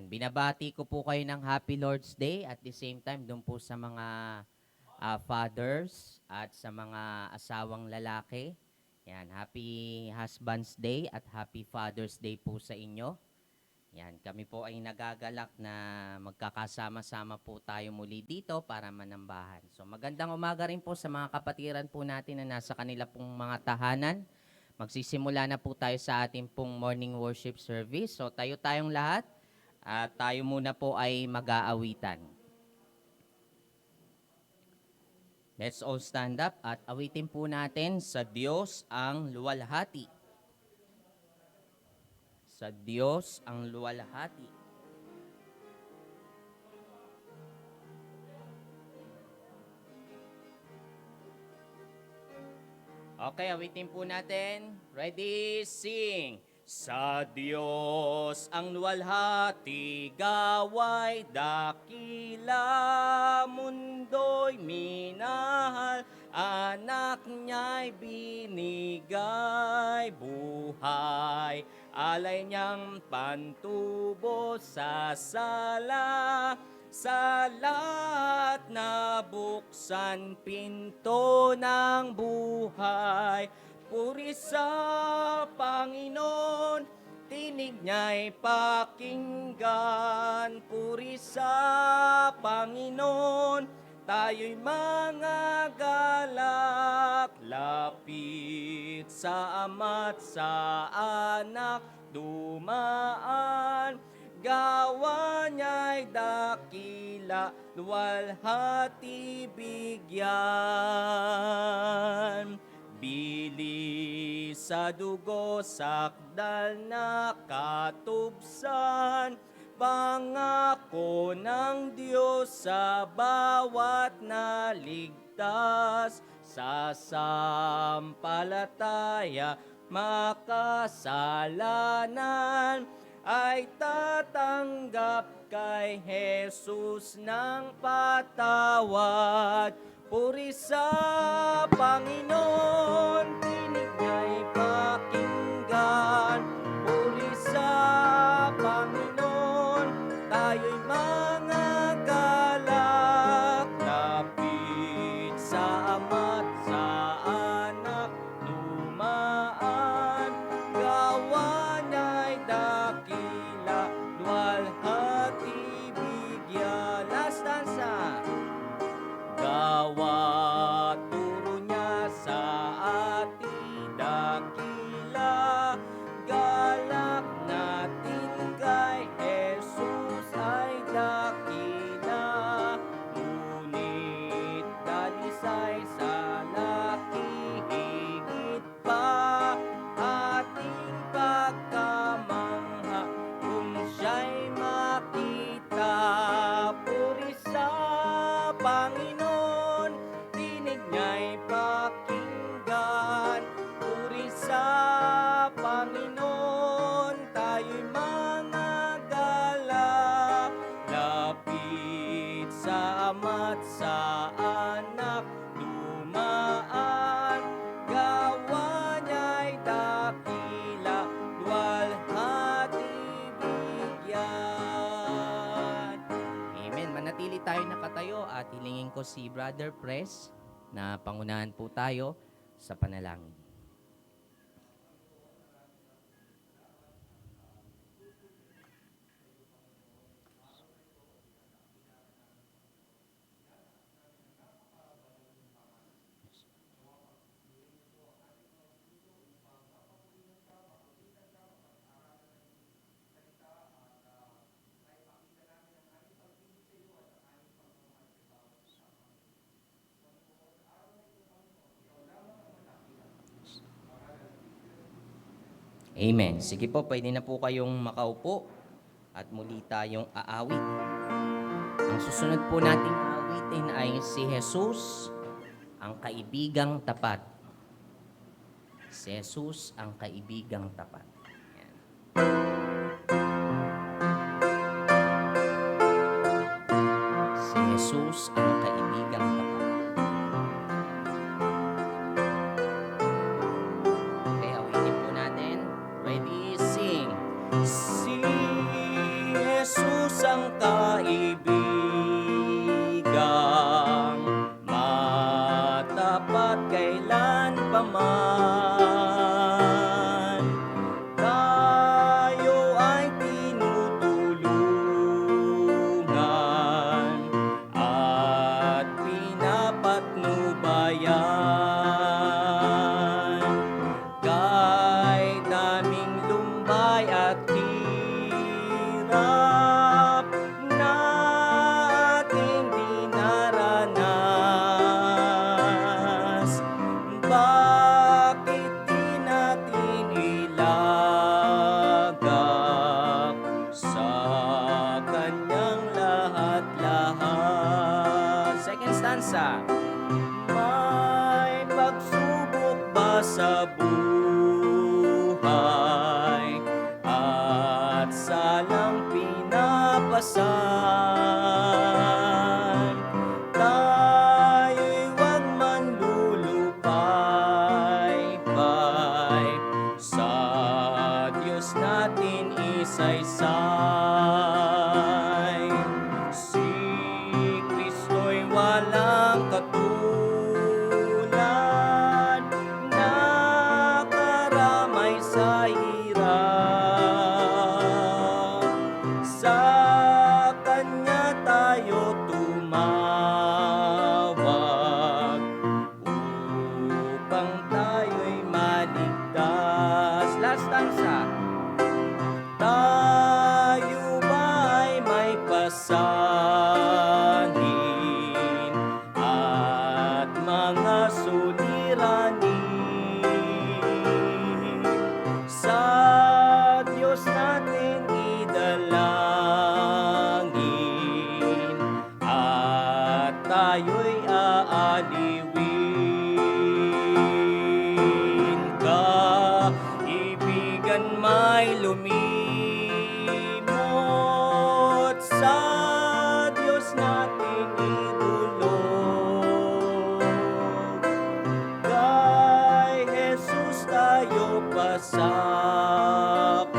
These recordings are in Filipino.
Binabati ko po kayo ng Happy Lord's Day at the same time doon po sa mga fathers at sa mga asawang lalaki. Yan, Happy Husband's Day at Happy Father's Day po sa inyo. Yan, kami po ay nagagalak na magkakasama-sama po tayo muli dito para manambahan. So magandang umaga rin po sa mga kapatiran po natin na nasa kanila pong mga tahanan. Magsisimula na po tayo sa ating pong morning worship service. So tayong lahat at tayo muna po ay mag-aawitan. Let's all stand up at awitin po natin sa Diyos ang luwalhati. Sa Diyos ang luwalhati. Okay, awitin po natin. Ready, sing! Sa Diyos ang luwalhati, gaway dakila, mundo'y minahal, anak niya'y binigay buhay, alay niyang pantubo sa sala, sa lahat na buksan pinto ng buhay. Puri sa Panginoon, tinig niya'y pakinggan. Puri sa Panginoon, tayo'y mga galak. Lapit sa Ama't sa Anak dumaan. Gawa niya'y dakila, luwalhati bigyan. Bili sa dugo, sakdal na katubsan, pangako ng Diyos sa bawat naligtas, sa sampalataya makasalanan, ay tatanggap kay Jesus ng patawad. Puri sa Panginoon, tinig niya'y pakinggan. Puri sa Panginoon, tayo'y mga galak. Lapit sa Ama't sa Anak dumaan. Gawa niya'y dakila, luwalhati bigyan. Last stanza. Gawa turo niya sa ating dakila, galak natin kay Jesus ay dakila. Ngunit dalisay sa laki higit pa, ating pagkamangha kung siya'y makita. Puri sa Panginoon, tinig niya'y pakinggan. Puri sa Panginoon, tayo'y mga galak. Lapit sa Ama't sa Anak dumaan. Gawa niya'y dakila, luwalhati bigyan. Amen. Manatili tayo nakatayo at hilingin ko si Brother Press na pangunahan po tayo sa panalangin. Amen. Sige po, pwede na po kayong makaupo at muli tayong aawit. Ang susunod po nating aawitin ay si Jesus, ang kaibigang tapat. Si Jesus, ang kaibigang tapat. Yan. Si Jesus, ang kaibigang tapat. Okay, awitin po natin. Ready, sing. Si Jesus kusang kaibigang matapat kailan paman. Tayo ay tinutulungan at pinapatnubayan. Kay daming lumbay at hirap na ating dinaranas, bakit di natin ilagak sa kanyang lahat-lahat? Second stanza. May pagsubok ba sa buhay at salang pinapasan? Tayo'y huwag manlulupay-pay, sa Diyos natin isaysay. Si Kristo'y walang katulad, nakaramay sa hirap. Sa Kanya tayo tumawag upang tayo'y maligtas. Last stanza. Tayo ba ay may pasanin at mga suliranin? Sa Diyos natin idalangin at tayo'y aaliwin. Kaibigan may lumimot, sa Diyos natin idulog. Kay Jesus tayo pasakop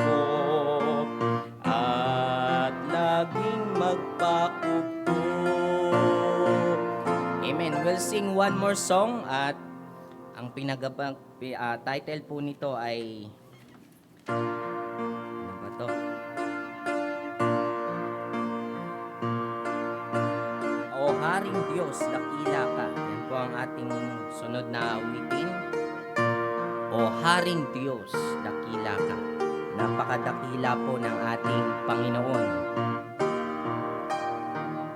at laging magpakupkop. Amen. We'll sing one more song at ang title po nito ay ano ba to? O Haring Diyos, dakila ka. Yan po ang ating sunod na awitin. O Haring Diyos, dakila ka. Napakadakila po ng ating Panginoon.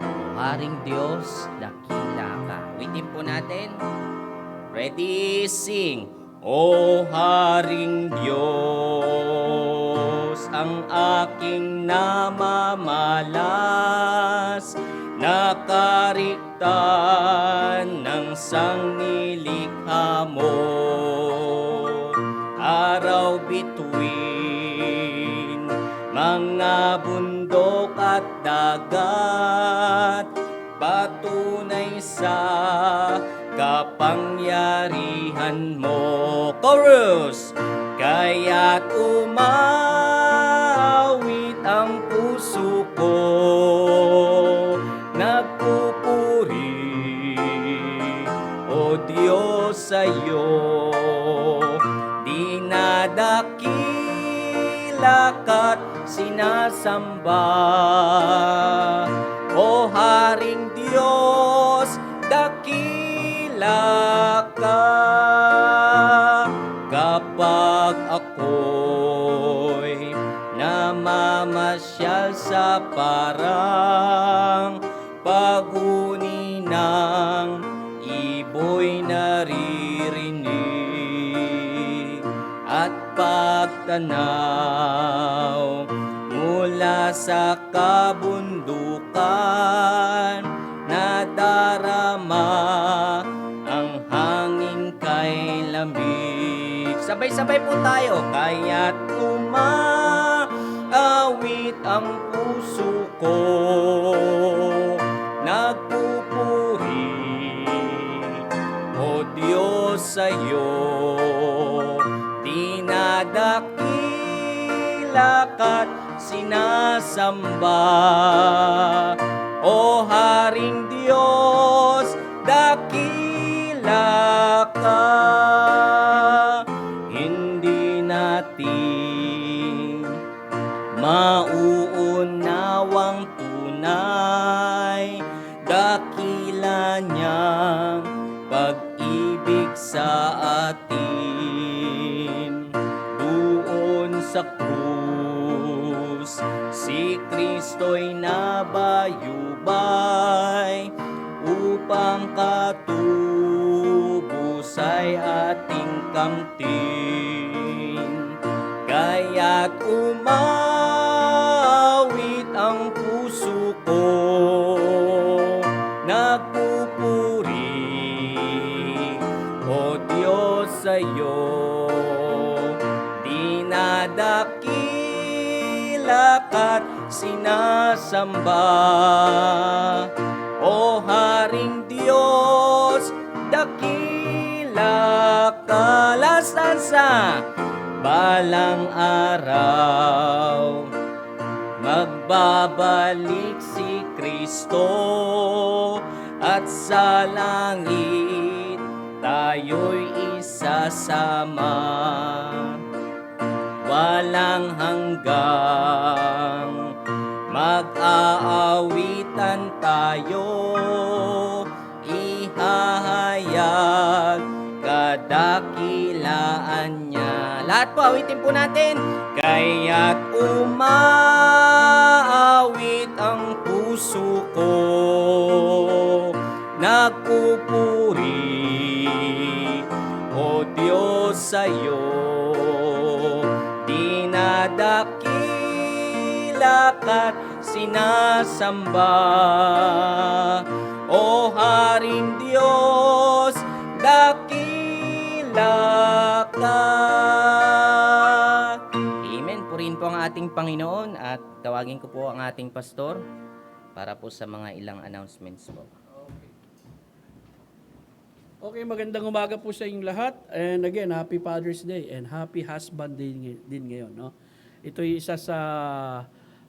O Haring Diyos, dakila ka. Awitin po natin. Ready, sing. O Haring Diyos, ang aking namamalas, nakariktan ng sangnilikha mo. Araw bituin mga bundok at dagat, patunay sa kapangyarihan mo. Chorus! Kaya't umawit ang puso ko, nagpupuri, O Diyos, sa'yo. Dinadakila ka't sinasamba, O Haring Diyos, dakila ka. Kapag ako'y namamasyal sa parang paguni ng ibo'y naririnig, at pagtanaw mula sa kabundukan, nadarama ang hangin kay lamig. Sabay-sabay po tayo. Kaya't umaawit ang puso ko, nagpupuri, O Diyos, sa'yo. Dinadakila ka't sinasamba. O Haring Diyos, dakila ka. Hindi natin mauunawang tunay, dakila niyang pag-ibig sa atin. Doon sa krus, si Kristo'y nabayubay upang katubos ay ating kamtin. Kaya't umawit ang puso ko, nagpupuri, O Diyos, sa'yo. Dinadakila ka't sinasamba. O Haring Diyos, dakila ka. Last stanza. Balang araw, magbabalik si Kristo, at sa langit tayo'y isasama. Walang hanggang mag-aawitan tayo, ihahayag kadakilaan niya. Lahat po, awitin po natin. Kaya't umaawit ang puso ko, nagpupuri, O Diyos, sa'yo. Dinadakila ka't sinasamba. O Haring Diyos, dakila ka. Amen. Purihin po ang ating Panginoon at tawagin ko po ang ating pastor para po sa mga ilang announcements po. Okay, magandang umaga po sa inyong lahat. And again, Happy Father's Day and Happy Husband Day din ngayon. No? Ito ay isa sa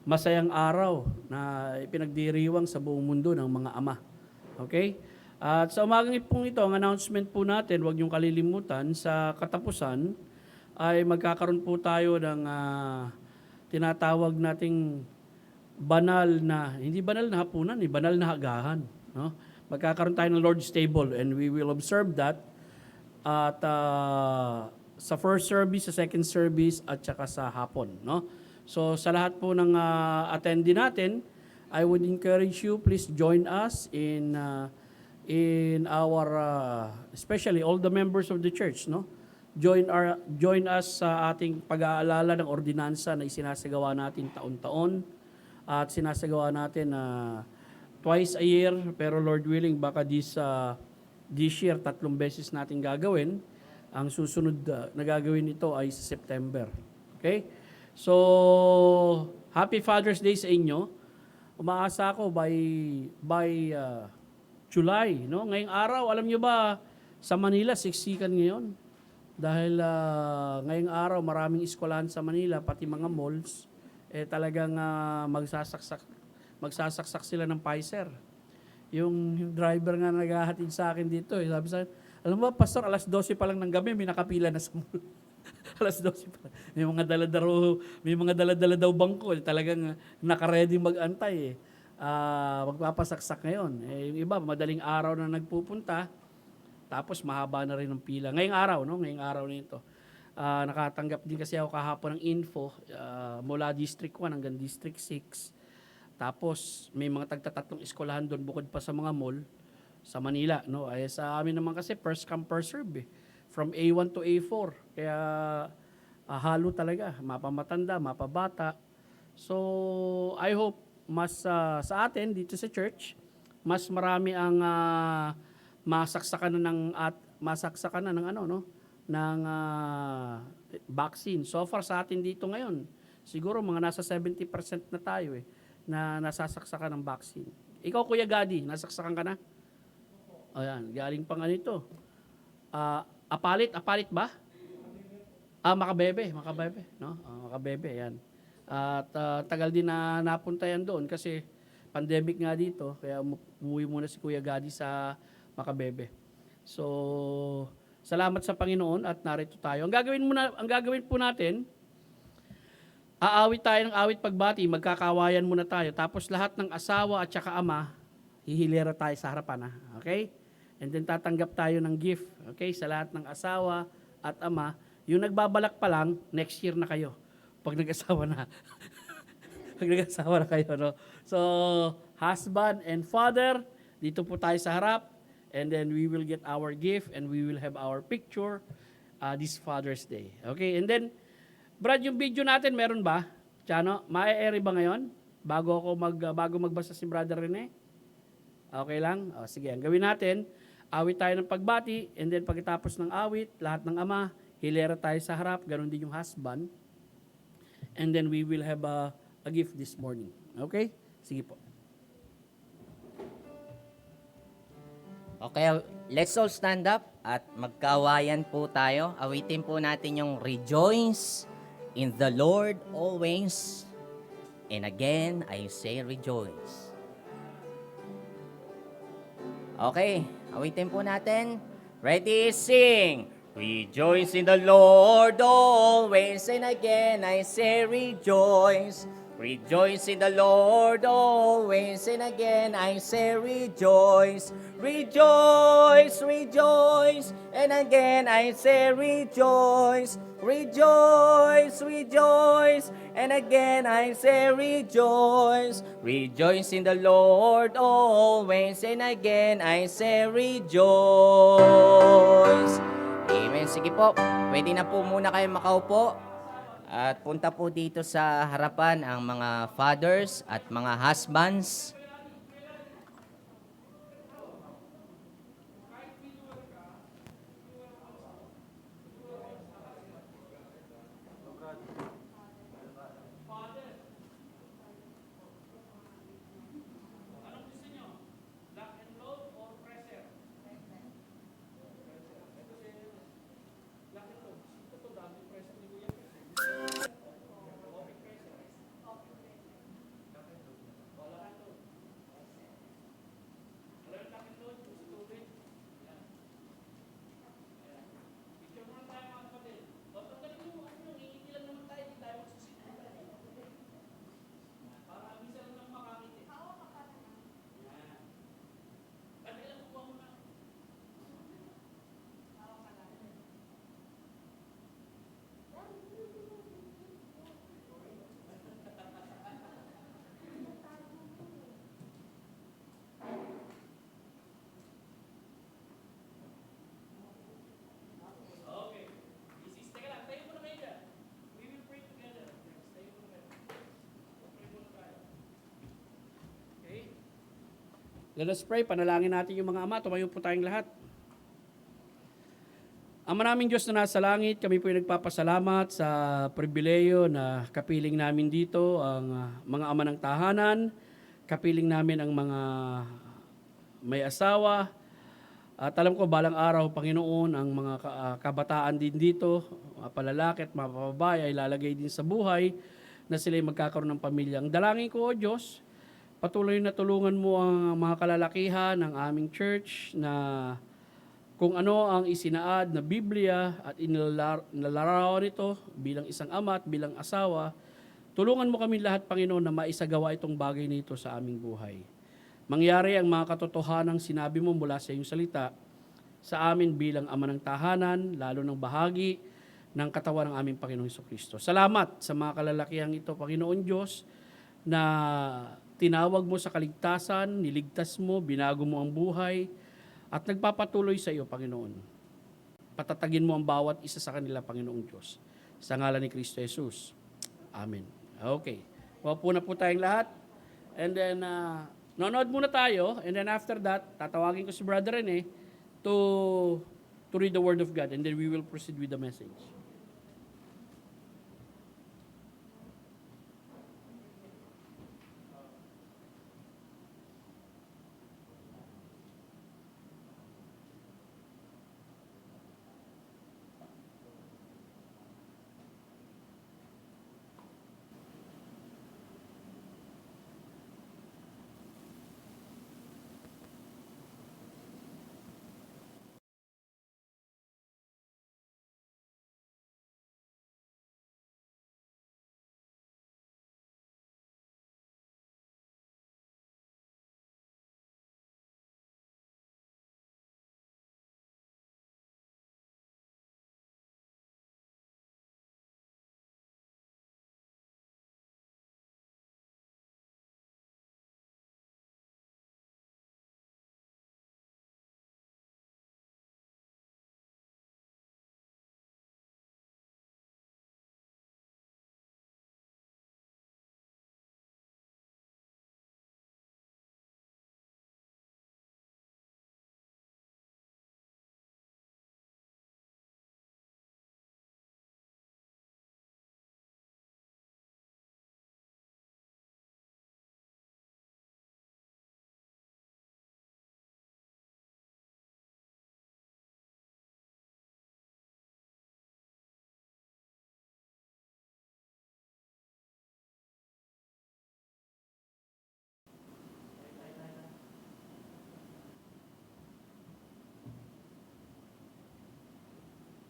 masayang araw na ipinagdiriwang sa buong mundo ng mga ama. Okay? At sa umagang pong ito, ang announcement po natin, huwag niyong kalilimutan, sa katapusan ay magkakaroon po tayo ng tinatawag nating banal na, hindi banal na hapunan, banal na hagahan. No? Magkakaroon tayo ng Lord's Table and we will observe that at sa first service, sa second service, at saka sa hapon. No? So sa lahat po ng attendee natin, I would encourage you, please join us in our, especially all the members of the church, no? Join us sa ating pag-aalala ng ordinansa na isinasagawa natin taon-taon at sinasagawa natin twice a year, pero Lord willing, baka this year, 3 beses natin gagawin. Ang susunod na gagawin ito ay sa September. Okay? So, Happy Father's Day sa inyo. Umaasa ako by July, no? Ngayong araw, alam nyo ba, sa Manila, siksikan ngayon. Dahil ngayong araw, maraming eskwelahan sa Manila, pati mga malls, talagang magsasaksak sila ng Pfizer. Yung driver nga naghahatid sa akin dito, sabi sa akin, alam mo ba, Pastor, alas 12 pa lang ng gabi, may nakapila na sa mall. Alas 12 pa. May mga dala-dala daw bangko, talagang naka-ready mag-antay. Magpapasaksak ngayon. Yung iba, madaling araw na nagpupunta, tapos mahaba na rin ang pila. Ngayong araw, no? Ngayong araw nito. Nakatanggap din kasi ako kahapon ng info mula District 1 hanggang District 6. Tapos may mga tagtatatlong eskwelahan doon bukod pa sa mga mall sa Manila, no? Ay sa amin naman kasi first come first serve from A1 to A4. Kaya halo talaga, mapamatanda, mapabata. So I hope mas sa atin dito sa church, mas marami ang masaksakan na ng ano, no? Ng vaccine. So far sa atin dito ngayon, siguro mga nasa 70% na tayo na nasasaksakan ng vaccine. Ikaw, Kuya Gadi, nasaksakan ka na? O yan, galing pang ano ito. Apalit ba? Makabebe, no? Makabebe, yan. At tagal din na napunta yan doon kasi pandemic nga dito, kaya umuwi muna si Kuya Gadi sa Makabebe. So, salamat sa Panginoon at narito tayo. Ang gagawin po natin, aawit tayo ng awit pagbati, magkakawayan muna tayo. Tapos lahat ng asawa at saka ama, hihilera tayo sa harapan. Ha? Okay? And then tatanggap tayo ng gift. Okay? Sa lahat ng asawa at ama. Yung nagbabalak pa lang, next year na kayo. Pag nag-asawa na. Pag nag-asawa na kayo. No? So, husband and father, dito po tayo sa harap. And then we will get our gift and we will have our picture this Father's Day. Okay? And then, Brad, yung video natin, meron ba? Chano, ma-air ba ngayon? Bago magbasa si Brother Rene? Okay lang? O, sige, ang gawin natin, awit tayo ng pagbati, and then pagkatapos ng awit, lahat ng ama, hilera tayo sa harap, ganun din yung husband. And then we will have a gift this morning. Okay? Sige po. Okay, let's all stand up at magkawayan po tayo. Awitin po natin yung Rejoice in the Lord always. And again, I say rejoice. Okay, awitin po natin. Ready, sing! Rejoice in the Lord always. And again, I say rejoice. Rejoice in the Lord always, and again I say rejoice. Rejoice, rejoice, and again I say rejoice. Rejoice, rejoice, and again I say rejoice. Rejoice in the Lord always, and again I say rejoice. Amen. Sige po, pwede na po muna kayo makaupo. At punta po dito sa harapan ang mga fathers at mga husbands. Let us pray, panalangin natin yung mga ama, tumayo po tayong lahat. Ama naming Diyos na nasa langit, kami po yung nagpapasalamat sa pribileyo na kapiling namin dito, ang mga ama ng tahanan, kapiling namin ang mga may asawa, at alam ko balang araw, Panginoon, ang mga kabataan din dito, mga palalaki at mga babae ay lalagay din sa buhay na sila'y magkakaroon ng pamilya. Ang dalangin ko, O Diyos, patuloy na tulungan mo ang mga kalalakihan ng aming church na kung ano ang isinaad na Biblia at inilarawan nito bilang isang ama at bilang asawa, tulungan mo kami lahat, Panginoon, na maisagawa itong bagay nito sa aming buhay. Mangyari ang mga katotohanang sinabi mo mula sa iyong salita sa amin bilang ama ng tahanan, lalo ng bahagi ng katawan ng aming Panginoong Jesucristo. Salamat sa mga kalalakihang ito, Panginoon Diyos, na tinawag mo sa kaligtasan, niligtas mo, binago mo ang buhay, at nagpapatuloy sa iyo, Panginoon. Patatagin mo ang bawat isa sa kanila, Panginoong Diyos. Sa ngalan ni Kristo Jesus. Amen. Okay. Wapo na po tayong lahat. And then, nanonood muna tayo. And then after that, tatawagin ko si Brother Rene to read the Word of God. And then we will proceed with the message.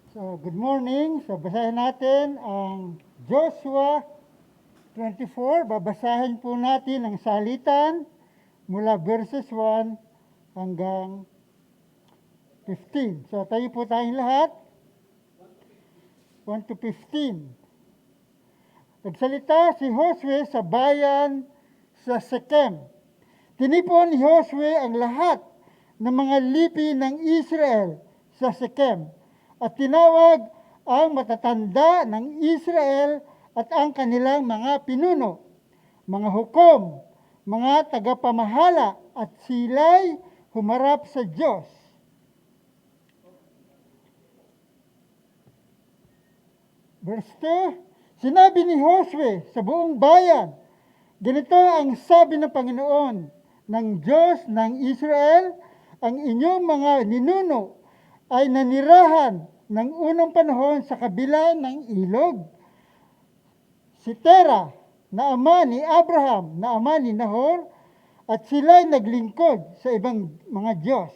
So, good morning. So, basahin natin ang Joshua 24. Babasahin po natin ang salitan mula verses 1 hanggang 15. So, tayo po tayong lahat. 1 to 15. Nagsalita si Josue sa bayan sa Shechem. Tinipon ni Josue ang lahat ng mga lipi ng Israel sa Shechem at tinawag ang matatanda ng Israel at ang kanilang mga pinuno, mga hukom, mga tagapamahala at sila'y humarap sa Diyos. Verse 2, sinabi ni Josue sa buong bayan, ganito ang sabi ng Panginoon, ng Diyos ng Israel, ang inyong mga ninuno ay nanirahan ng unang panahon sa kabila ng ilog. Si Tera, na ama ni Abraham, na ama ni Nahor, at sila'y naglingkod sa ibang mga Diyos.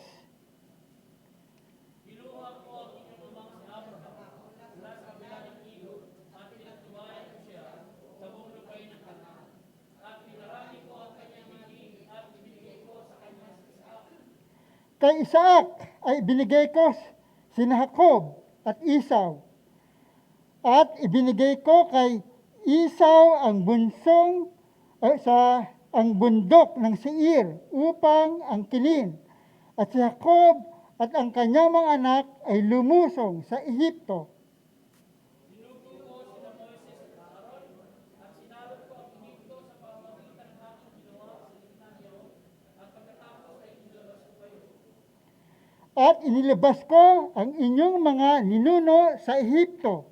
Kay Isaac ay binigay ko sina Jacob at Esau. At ibinigay ko kay Esau ang bunsong ang bundok ng Seir upang angkinin. At si Jacob at ang kanyang mga anak ay lumusong sa Ehipto. At inilabas ko ang inyong mga ninuno sa Ehipto.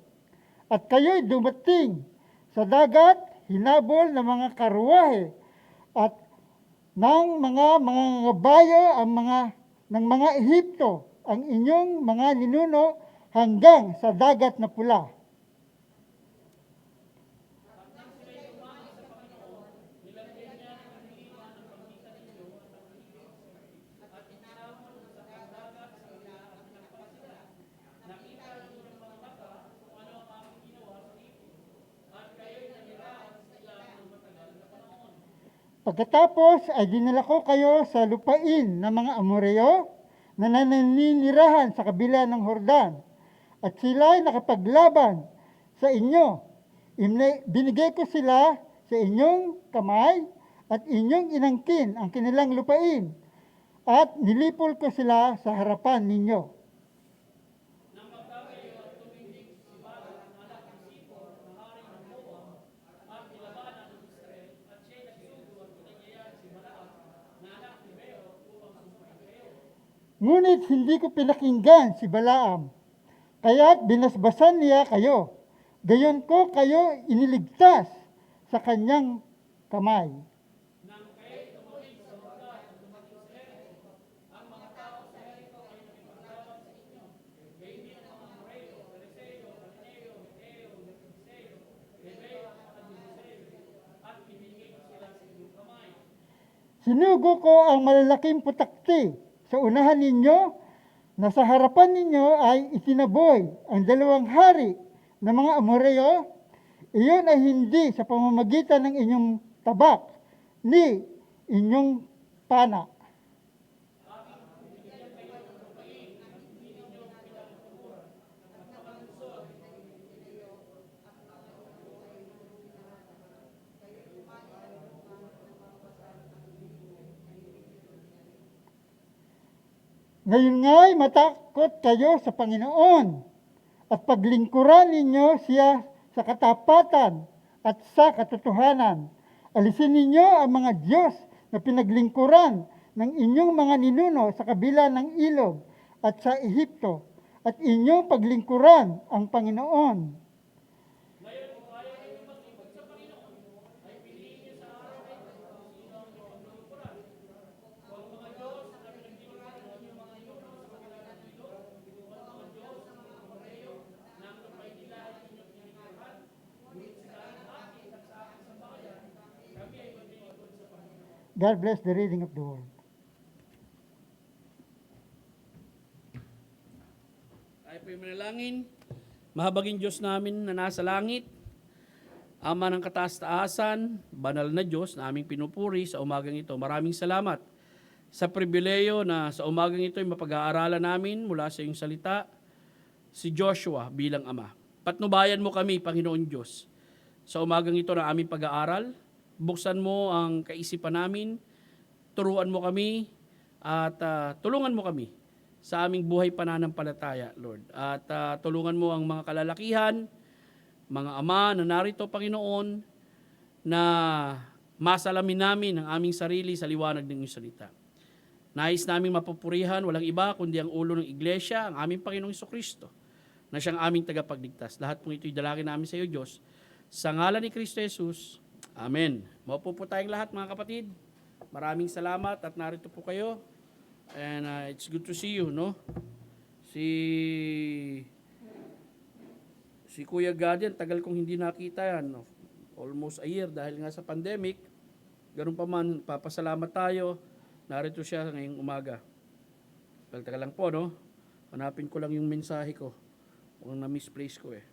At kayo'y dumating sa dagat, hinabol ng mga karuwahe at ng mga ngabayo ng mga Ehipto ang inyong mga ninuno hanggang sa dagat na pula. Pagkatapos ay dinala ko kayo sa lupain ng mga Amoreo na naninirahan sa kabila ng Hordan. At sila ay nakapaglaban sa inyo. Binigay ko sila sa inyong kamay at inyong inangkin ang kanilang lupain. At nilipol ko sila sa harapan ninyo. Ngunit hindi ko pinakinggan si Balaam, kaya't binasbasan niya kayo. Gayon ko kayo iniligtas sa kanyang kamay. Sinugo ko ang malalaking putakti sa unahan ninyo na sa harapan ninyo ay itinaboy ang 2 hari ng mga Amoreo. Iyon ay hindi sa pamamagitan ng inyong tabak ni inyong pana. Ngayon nga'y matakot kayo sa Panginoon at paglingkuran ninyo siya sa katapatan at sa katotohanan. Alisin ninyo ang mga Diyos na pinaglingkuran ng inyong mga ninuno sa kabila ng ilog at sa Ehipto at inyong paglingkuran ang Panginoon. God bless the reading of the word. Tayo po Tayo manalangin. Mahabaging Diyos namin na nasa langit, Ama ng kataas-taasan, banal na Diyos na aming pinupuri sa umagang ito. Maraming salamat sa pribileyo na sa umagang ito ay mapag-aaralan namin mula sa iyong salita, si Joshua bilang ama. Patnubayan mo kami, Panginoon Diyos, sa umagang ito na aming pag-aaral. Buksan mo ang kaisipan namin, turuan mo kami, at tulungan mo kami sa aming buhay pananampalataya, Lord. At tulungan mo ang mga kalalakihan, mga ama na narito, Panginoon, na masalamin namin ang aming sarili sa liwanag ng iyong salita. Nais namin mapupurihan, walang iba kundi ang ulo ng iglesia, ang aming Panginoong Jesucristo, na siyang aming tagapagligtas. Lahat pong ito'y dalangin namin sa iyo, Diyos. Sa ngalan ni Kristo Jesus, Amen. Maupo po tayong lahat, mga kapatid. Maraming salamat at narito po kayo. And it's good to see you, no? Si Kuya Gadian, tagal kong hindi nakita yan. No? Almost a year dahil nga sa pandemic. Ganun pa man, papasalamat tayo. Narito siya ngayong umaga. Tagal lang po, no? Hanapin ko lang yung mensahe ko. Kung na-misplace ko eh.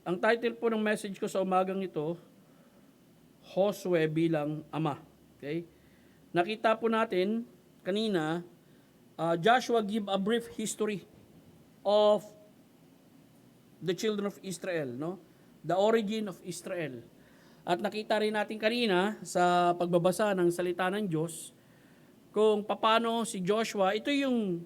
Ang title po ng message ko sa umagang ito, Josue bilang ama. Okay? Nakita po natin kanina, Joshua give a brief history of the children of Israel, no? The origin of Israel. At nakita rin natin kanina sa pagbabasa ng salita ng Diyos kung paano si Joshua, ito yung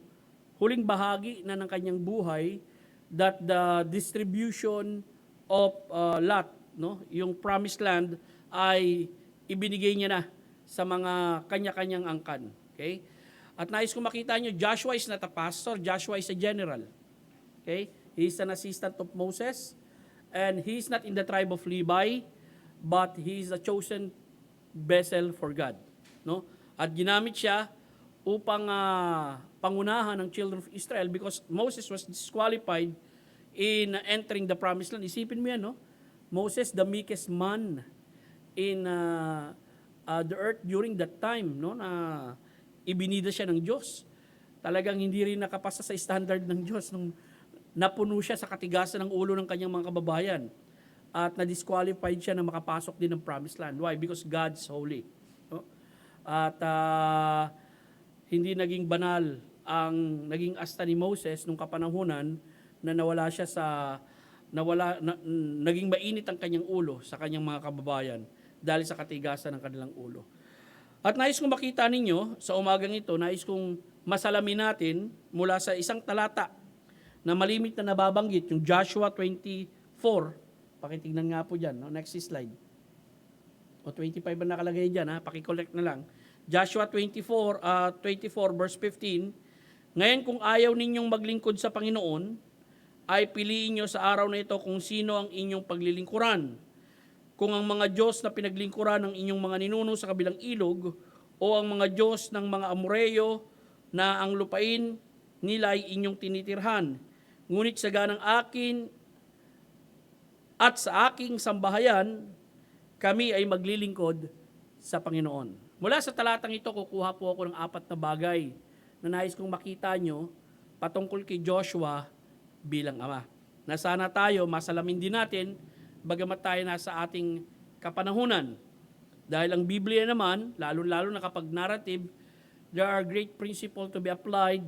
huling bahagi na ng kanyang buhay, that the distribution of Lot, no? Yung promised land ay ibinigay niya na sa mga kanya-kanyang angkan. Okay? At nais ko makita nyo, Joshua is not a pastor, Joshua is a general. Okay? He is an assistant of Moses, and he is not in the tribe of Levi, but he is a chosen vessel for God. No? At ginamit siya upang pangunahan ng children of Israel because Moses was disqualified in entering the promised land. Isipin mo yan, no? Moses, the meekest man in the earth during that time, no? Na ibinida siya ng Diyos. Talagang hindi rin nakapasa sa standard ng Diyos nung napuno siya sa katigasan ng ulo ng kanyang mga kababayan. At na-disqualified siya na makapasok din ng promised land. Why? Because God's holy. No? At hindi naging banal ang naging asta ni Moses nung kapanahunan na nawala siya naging mainit ang kanyang ulo sa kanyang mga kababayan dahil sa katigasan ng kanilang ulo. At nais kong makita ninyo sa umagang ito, nais kong masalamin natin mula sa isang talata na malimit na nababanggit, yung Joshua 24. Pakitignan nga po dyan, no? Next slide. O 25 ba nakalagay dyan, ha? Pakicollect na lang. Joshua 24 verse 15, ngayon kung ayaw ninyong maglingkod sa Panginoon, ay piliin nyo sa araw na ito kung sino ang inyong paglilingkuran. Kung ang mga Diyos na pinaglingkuran ng inyong mga ninuno sa kabilang ilog, o ang mga Diyos ng mga Amoreyo na ang lupain nila ay inyong tinitirhan. Ngunit sa ganang akin at sa aking sambahayan, kami ay maglilingkod sa Panginoon. Mula sa talatang ito, kukuha po ako ng 4 na bagay na nais kong makita nyo patungkol kay Joshua bilang ama. Na sana tayo, masalamin din natin, bagamat tayo nasa ating kapanahunan. Dahil ang Biblia naman, lalo-lalo na kapag narrative, there are great principles to be applied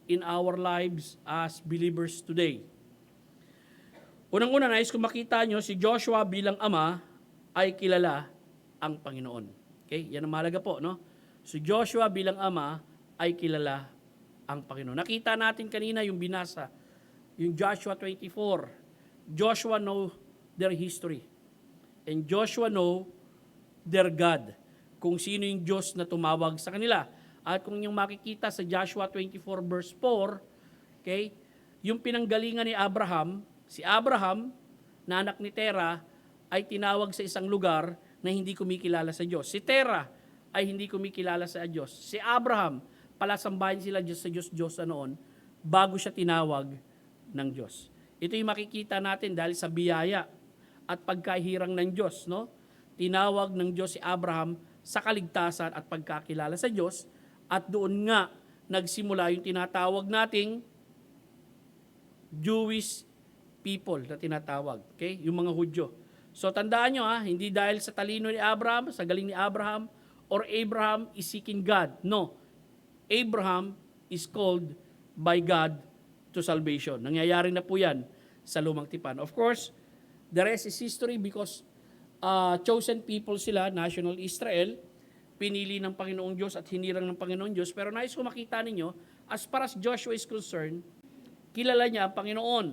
in our lives as believers today. Unang-una, nais kong makita nyo, si Joshua bilang ama ay kilala ang Panginoon. Okay? Yan ang mahalaga po, no? Si Joshua bilang ama ay kilala ang Panginoon. Nakita natin kanina yung binasa, yung Joshua 24. Joshua know their history. And Joshua know their God. Kung sino yung Diyos na tumawag sa kanila. At kung yung makikita sa Joshua 24 verse 4, okay, yung pinanggalingan ni Abraham, si Abraham, na anak ni Terah, ay tinawag sa isang lugar na hindi kumikilala sa Diyos. Si Terah ay hindi kumikilala sa Diyos. Si Abraham, palasambahin sila Diyos sa Diyos na noon, bago siya tinawag ng Diyos. Ito yung makikita natin dahil sa biyaya at pagkahirang ng Diyos, no? Tinawag ng Diyos si Abraham sa kaligtasan at pagkakilala sa Diyos, at doon nga nagsimula yung tinatawag nating Jewish people na tinatawag. Okay? Yung mga Hudyo. So tandaan nyo hindi dahil sa talino ni Abraham, sa galing ni Abraham, or Abraham is seeking God. No. Abraham is called by God to salvation. Nangyayari na po yan sa Lumang Tipan. Of course, the rest is history because chosen people sila, national Israel, pinili ng Panginoong Diyos at hinirang ng Panginoong Diyos. Pero nais ko makita ninyo, as far as Joshua is concerned, kilala niya ang Panginoon.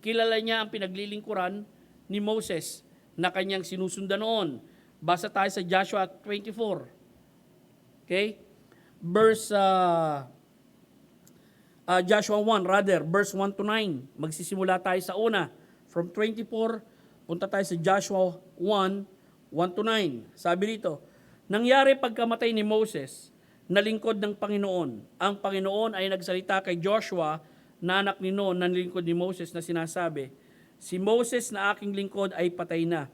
Kilala niya ang pinaglilingkuran ni Moses na kanyang sinusundan noon. Basa tayo sa Joshua 24. Okay? Verse Joshua 1, verse 1 to 9. Magsisimula tayo sa una. From 24, punta tayo sa Joshua 1, 1 to 9. Sabi dito, nangyari pagkamatay ni Moses, na lingkod ng Panginoon. Ang Panginoon ay nagsalita kay Joshua, na anak ni Nun, na lingkod ni Moses, na sinasabi, si Moses na aking lingkod ay patay na.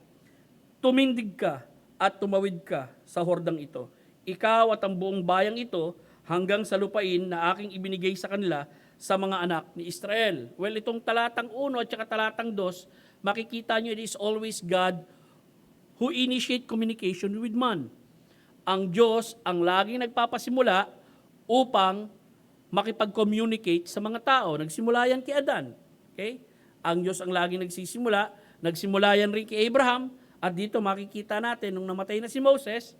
Tumindig ka at tumawid ka sa hordang ito. Ikaw at ang buong bayang ito hanggang sa lupain na aking ibinigay sa kanila sa mga anak ni Israel. Well, itong talatang 1 at saka talatang 2, makikita nyo it is always God who initiate communication with man. Ang Diyos ang laging nagpapasimula upang makipag-communicate sa mga tao. Nagsimula yan kay Adan. Okay? Ang Diyos ang laging nagsisimula. Nagsimula yan rin kay Abraham. At dito makikita natin, nung namatay na si Moses,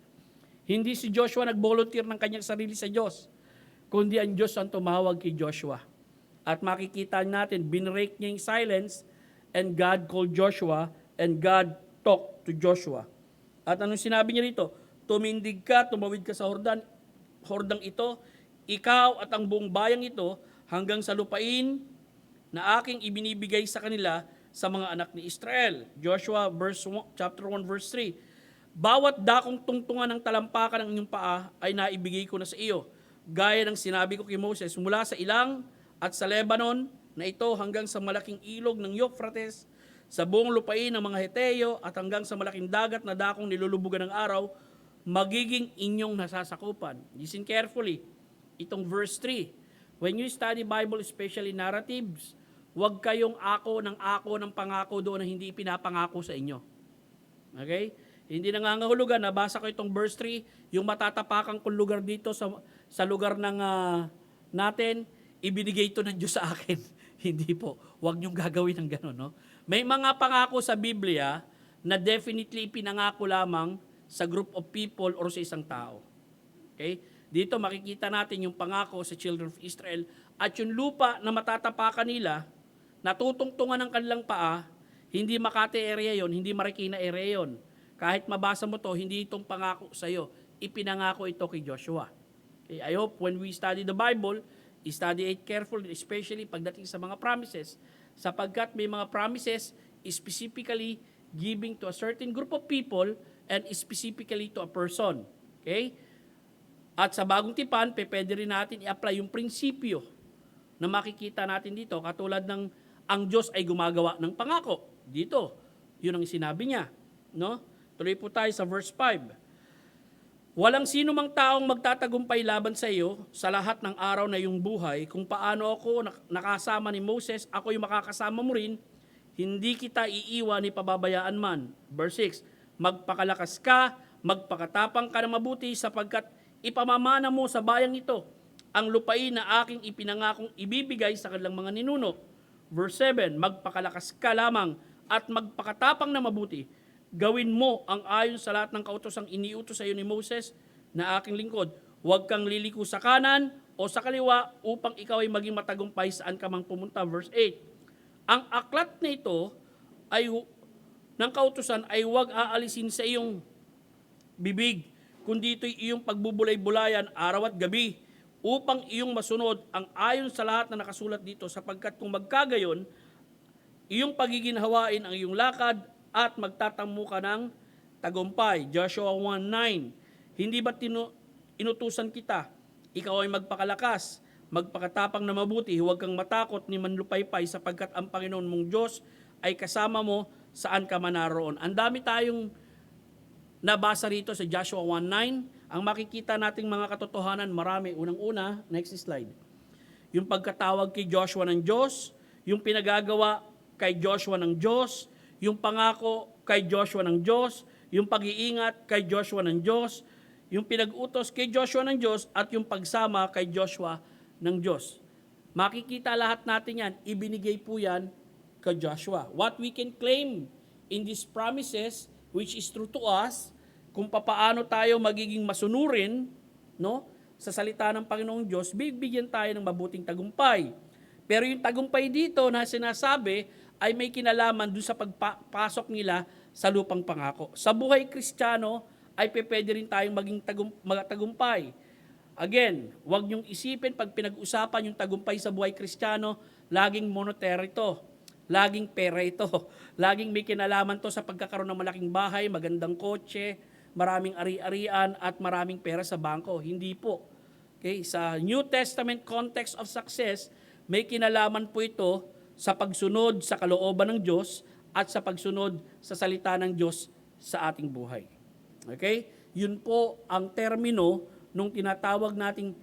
hindi si Joshua nag-volunteer ng kanyang sarili sa Diyos, kundi ang Diyos ang tumawag kay Joshua. At makikita natin, binrake niya yung silence, and God called Joshua, and God talked to Joshua. At anong sinabi niya dito? Tumindig ka, tumawid ka sa hordang ito, ikaw at ang buong bayang ito, hanggang sa lupain na aking ibinibigay sa kanila sa mga anak ni Israel. Joshua chapter 1 verse 3. Bawat dakong tungtungan ng talampakan ng inyong paa ay naibigay ko na sa iyo. Gaya ng sinabi ko kay Moses, mula sa ilang at sa Lebanon na ito hanggang sa malaking ilog ng Euphrates, sa buong lupain ng mga Heteo at hanggang sa malaking dagat na dakong nilulubugan ng araw, magiging inyong nasasakupan. Listen carefully. Itong verse 3. When you study Bible, especially narratives, huwag kayong ako ng pangako doon na hindi pinapangako sa inyo. Okay? Hindi nangangahulugan, nabasa ko itong verse 3, yung matatapakan kong lugar dito sa lugar ng natin, ibinigay ito ng Diyos sa akin. Hindi po. Huwag niyong gagawin ng gano'n. No? May mga pangako sa Biblia na definitely pinangako lamang sa group of people or sa isang tao. Okay? Dito makikita natin yung pangako sa children of Israel at yung lupa na matatapakan nila, natutungtungan ng kanilang paa, hindi Makati area yon, hindi Marikina area yon. Kahit mabasa mo to, hindi itong pangako sa iyo. Ipinangako ito kay Joshua. Okay, I hope when we study the Bible, study it carefully, especially pagdating sa mga promises. Sapagkat may mga promises specifically giving to a certain group of people and specifically to a person. Okay? At sa bagong tipan, pwede rin natin i-apply yung prinsipyo na makikita natin dito, katulad ng ang Diyos ay gumagawa ng pangako. Dito, yun ang sinabi niya. No? Tuloy po tayo sa verse 5. Walang sino mang taong magtatagumpay laban sa iyo sa lahat ng araw na iyong buhay. Kung paano ako nakasama ni Moses, ako'y makakasama mo rin. Hindi kita iiwan ni pababayaan man. Verse 6. Magpakalakas ka, magpakatapang ka na mabuti sapagkat ipamamana mo sa bayang ito ang lupain na aking ipinangakong ibibigay sa kanilang mga ninuno. Verse 7, magpakalakas ka lamang at magpakatapang na mabuti. Gawin mo ang ayon sa lahat ng kautosang iniutos sa iyo ni Moses na aking lingkod. Huwag kang liliko sa kanan o sa kaliwa upang ikaw ay maging matagumpay saan ka mang pumunta. Verse 8, ang aklat na ito ay ng kautusan ay huwag aalisin sa iyong bibig, kundi ito'y iyong pagbubulay-bulayan araw at gabi, upang iyong masunod ang ayon sa lahat na nakasulat dito, sapagkat kung magkagayon, iyong pagiginhawain ang iyong lakad at magtatamu ka ng tagumpay. Joshua 1:9. Hindi ba inutusan kita? Ikaw ay magpakalakas, magpakatapang na mabuti, huwag kang matakot ni manlupaypay, sapagkat ang Panginoon mong Diyos ay kasama mo saan ka man naroon. Ang dami tayong nabasa rito sa Joshua 1:9 Ang makikita nating mga katotohanan, marami. Unang-una, next slide. Yung pagkatawag kay Joshua ng Diyos, yung pinagagawa kay Joshua ng Diyos, yung pangako kay Joshua ng Diyos, yung pag-iingat kay Joshua ng Diyos, yung pinag-utos kay Joshua ng Diyos, at yung pagsama kay Joshua ng Diyos. Makikita lahat natin yan, ibinigay po yan kay Joshua. What we can claim in these promises, which is true to us, kung papaano tayo magiging masunurin, no, sa salita ng Panginoong Diyos, bibigyan tayo ng mabuting tagumpay. Pero yung tagumpay dito na sinasabi ay may kinalaman dun sa pagpasok nila sa lupang pangako. Sa buhay Kristiyano ay pwede rin tayong maging tagumpay. Again, huwag niyong isipin pag pinag-usapan yung tagumpay sa buhay Kristiyano, laging monetary ito, laging pera ito, laging may kinalaman to sa pagkakaroon ng malaking bahay, magandang kotse, maraming ari-arian at maraming pera sa bangko. Hindi po. Okay? Sa New Testament context of success, may kinalaman po ito sa pagsunod sa kalooban ng Diyos at sa pagsunod sa salita ng Diyos sa ating buhay. Okay? Yun po ang termino nung tinatawag nating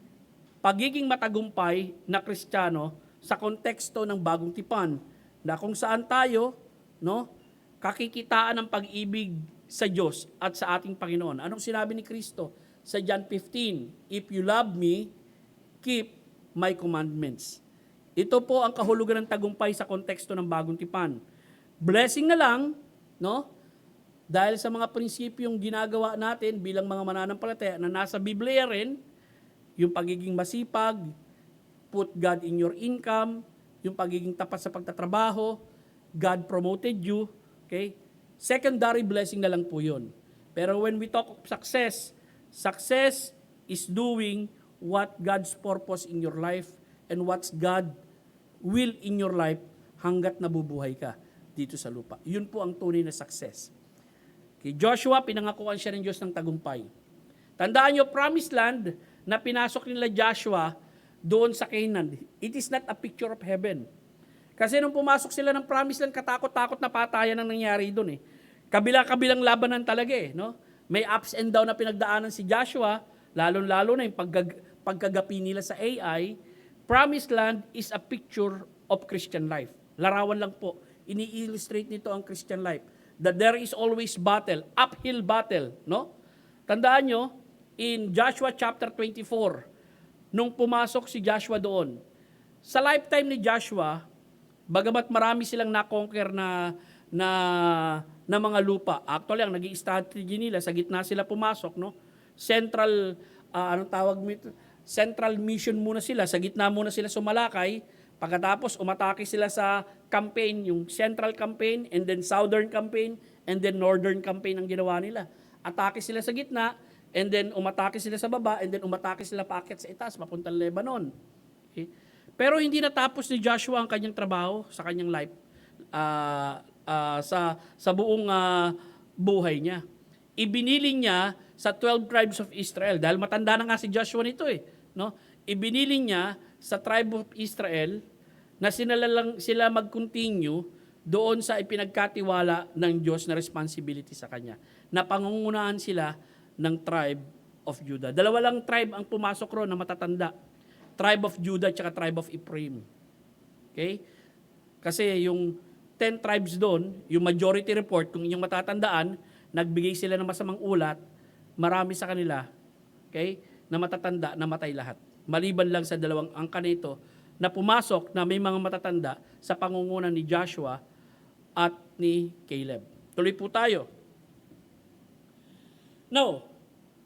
pagiging matagumpay na Kristiyano sa konteksto ng bagong tipan, na kung saan tayo, no, kakikitaan ng pag-ibig sa Diyos at sa ating Panginoon. Anong sinabi ni Kristo sa John 15? If you love me, keep my commandments. Ito po ang kahulugan ng tagumpay sa konteksto ng bagong tipan. Blessing na lang, no? Dahil sa mga prinsipyong ginagawa natin bilang mga mananampalataya na nasa Biblia rin, yung pagiging masipag, put God in your income, yung pagiging tapat sa pagtatrabaho, God promoted you, okay? Secondary blessing na lang po yun. Pero when we talk of success, success is doing what God's purpose in your life and what's God will in your life hanggat nabubuhay ka dito sa lupa. Yun po ang tunay na success. Kay Joshua, pinangakuan siya ng Diyos ng tagumpay. Tandaan nyo, promised land na pinasok nila Joshua doon sa Canaan, it is not a picture of heaven. Kasi nung pumasok sila ng promised land, katakot-takot na patayan ang nangyari doon eh. Kabila-kabilang labanan talaga eh. No? May ups and down na pinagdaanan si Joshua, lalo-lalo na yung pagkagapi nila sa AI. Promised land is a picture of Christian life. Larawan lang po. Ini-illustrate nito ang Christian life. That there is always battle, uphill battle. No? Tandaan nyo, in Joshua chapter 24, nung pumasok si Joshua doon, sa lifetime ni Joshua, bagamat marami silang na-conquer na mga lupa. Actually, ang naging strategy nila, sa gitna sila pumasok, no? Central, anong tawag nito? Central mission muna sila, sa gitna muna sila sumalakay, pagkatapos umatake sila sa campaign, yung central campaign, and then southern campaign, and then northern campaign ang ginawa nila. Atake sila sa gitna, and then umatake sila sa baba, and then umatake sila paakyat sa itaas, papuntang Lebanon. Okay? Pero hindi natapos ni Joshua ang kanyang trabaho sa kanyang life, sa buong buhay niya. Ibinili niya sa 12 tribes of Israel, dahil matanda na nga si Joshua nito eh. No? Ibinili niya sa tribe of Israel na sila mag-continue doon sa ipinagkatiwala ng Diyos na responsibility sa kanya. Na pangungunahan sila ng tribe of Judah. Dalawa lang tribe ang pumasok roon na matatanda. Tribe of Judah at tribe of Ephraim. Okay? Kasi yung 10 tribes doon, yung majority report, kung inyong matatandaan, nagbigay sila ng masamang ulat, marami sa kanila, okay, na matatanda, namatay lahat. Maliban lang sa dalawang angka nito, na pumasok na may mga matatanda sa pangungunan ni Joshua at ni Caleb. Tuloy po tayo. Now,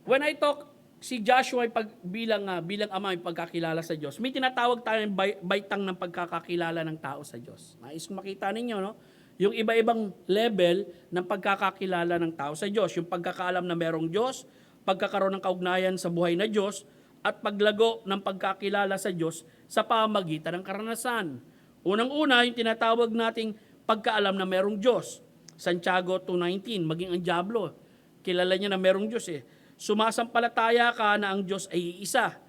when I talk si Joshua bilang ama ay pagkakilala sa Diyos, may tinatawag tayong baitang ng pagkakakilala ng tao sa Diyos. Nais kong makita ninyo, no? Yung iba-ibang level ng pagkakakilala ng tao sa Diyos. Yung pagkakaalam na merong Diyos, pagkakaroon ng kaugnayan sa buhay na Diyos, at paglago ng pagkakilala sa Diyos sa pamamagitan ng karanasan. Unang-una, yung tinatawag nating pagkaalam na merong Diyos. Santiago 2:19, maging ang dyablo, kilala niya na merong Diyos eh. Sumasampalataya ka na ang Diyos ay iisa.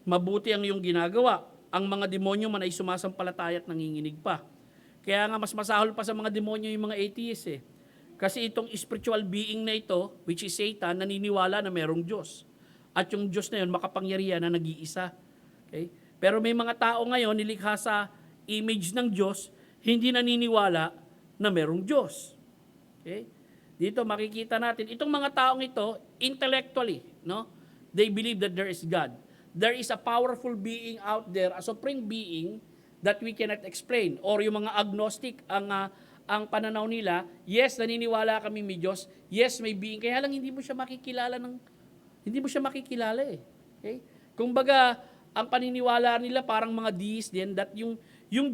Mabuti ang iyong ginagawa. Ang mga demonyo man ay sumasampalataya at nanginginig pa. Kaya nga mas masahol pa sa mga demonyo yung mga atheists eh. Kasi itong spiritual being na ito, which is Satan, naniniwala na merong Diyos. at yung Diyos na yun makapangyarihan na nag-iisa. Okay? Pero may mga tao ngayon nilikha sa image ng Diyos, hindi naniniwala na merong Diyos. Okay? Dito makikita natin, itong mga taong ito, intellectually, no? They believe that there is God. There is a powerful being out there, a supreme being that we cannot explain. Or yung mga agnostic, ang pananaw nila, yes, naniniwala kami may Diyos, yes, may being, kaya lang hindi mo siya makikilala eh. Okay? Kumbaga, ang paniniwala nila parang mga deist din, that yung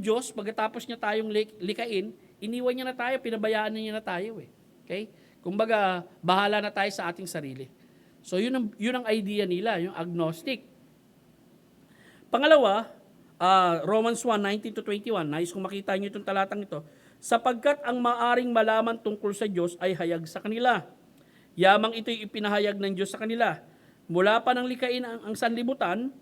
Diyos, pagkatapos niya tayong likain, iniwan niya na tayo, pinabayaan niya na tayo eh. Okay? Kumbaga, bahala na tayo sa ating sarili. So, yun ang idea nila, yung agnostic. Pangalawa, Romans 1:19-21, nais kong makita niyo itong talatang ito, sapagkat ang maaring malaman tungkol sa Diyos ay hayag sa kanila. Yamang ito'y ipinahayag ng Diyos sa kanila. Mula pa ng likain ang sanlibutan,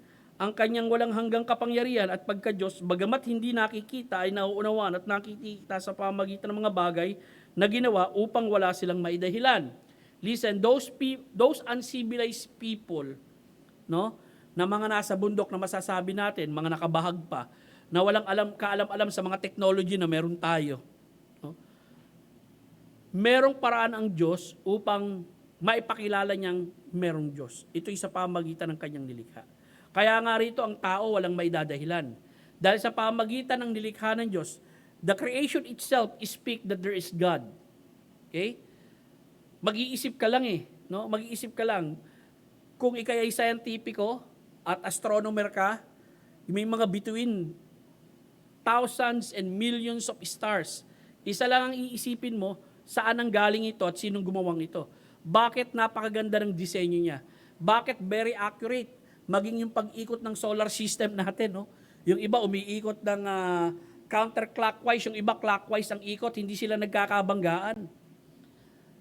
ang kanyang walang hanggang kapangyarihan at pagka-Diyos, bagamat hindi nakikita ay nauunawaan at nakikita sa pamagitan ng mga bagay na ginawa upang wala silang maidahilan. Listen, those uncivilized people, no, na mga nasa bundok na masasabi natin, mga nakabahag pa, na walang kaalam-alam sa mga technology na meron tayo. No? Merong paraan ang Diyos upang maipakilala niyang merong Diyos. Ito'y sa pamagitan ng kanyang nilikha. Kaya nga rito ang tao walang maidadahilan. Dahil sa pamagitan ng nilikha ng Diyos, the creation itself speak that there is God. Okay? Mag-iisip ka lang eh. No? Mag-iisip ka lang. Kung ikay ay scientifico at astronomer ka, may mga between thousands and millions of stars. Isa lang ang iisipin mo, saan ang galing ito at sinong gumawang ito. Bakit napakaganda ng disenyo niya? Bakit very accurate? Maging yung pag-ikot ng solar system natin, no? Yung iba umiikot ng counterclockwise, yung iba clockwise ang ikot, hindi sila nagkakabanggaan.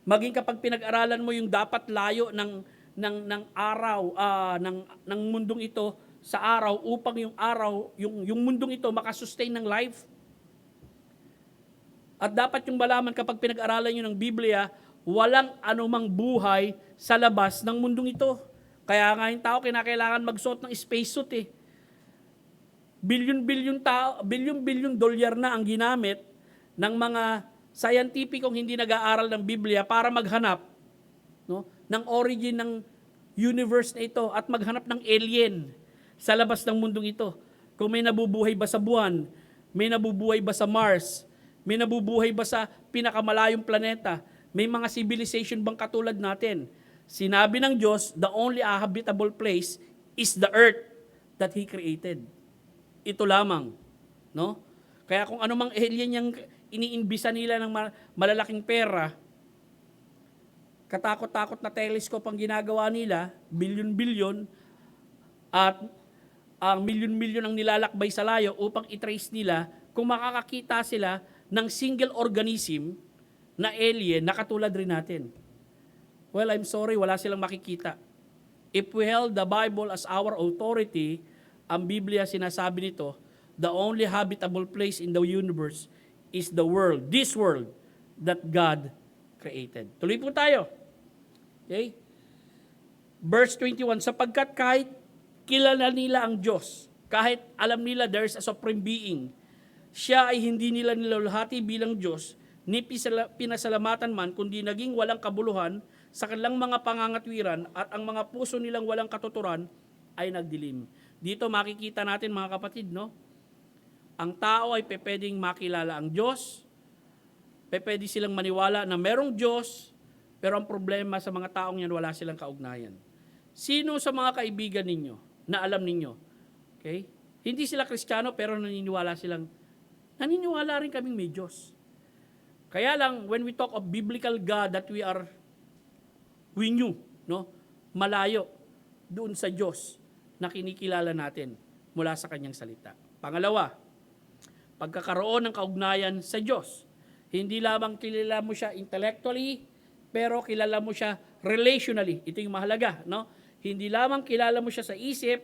Maging kapag pinag-aralan mo yung dapat layo ng araw, ng mundong ito sa araw upang yung araw, yung mundong ito makasustain ng life. At dapat yung malaman kapag pinag-aralan nyo ng Biblia, walang anumang buhay sa labas ng mundong ito. Kaya nga yung tao kinakailangan magsuot ng spacesuit eh. Bilyon-bilyon dolyar na ang ginamit ng mga scientificong hindi nag-aaral ng Biblia para maghanap, no, ng origin ng universe na ito at maghanap ng alien sa labas ng mundong ito. Kung may nabubuhay ba sa buwan, may nabubuhay ba sa Mars, may nabubuhay ba sa pinakamalayong planeta, may mga civilization bang katulad natin. Sinabi ng Diyos, the only habitable place is the earth that He created. Ito lamang. No? Kaya kung anumang alien yung iniimbisa nila ng malalaking pera, katakot-takot na telescope ang ginagawa nila, bilyon-bilyon, at ang milyon-milyon ang nilalakbay sa layo upang i-trace nila kung makakakita sila ng single organism na alien na katulad rin natin. Well, I'm sorry, wala silang makikita. If we held the Bible as our authority, ang Biblia sinasabi nito, the only habitable place in the universe is the world, this world, that God created. Tuloy po tayo. Okay? Verse 21, sapagkat kahit kilala nila ang Diyos, kahit alam nila there's a supreme being, siya ay hindi nila nilalahati bilang Diyos, ni pinasalamatan man, kundi naging walang kabuluhan sa kanilang mga pangangatwiran at ang mga puso nilang walang katuturan ay nagdilim. Dito makikita natin mga kapatid, no? Ang tao ay pwedeng makilala ang Diyos, pwede silang maniwala na merong Diyos, pero ang problema sa mga taong yan, wala silang kaugnayan. Sino sa mga kaibigan ninyo na alam ninyo? Okay? Hindi sila Kristiyano pero naniniwala rin kaming may Diyos. Kaya lang, when we talk of biblical God that we knew, no? Malayo doon sa Diyos na kinikilala natin mula sa kanyang salita. Pangalawa, pagkakaroon ng kaugnayan sa Diyos. Hindi lamang kilala mo siya intellectually, pero kilala mo siya relationally. Ito yung mahalaga, no? Hindi lamang kilala mo siya sa isip,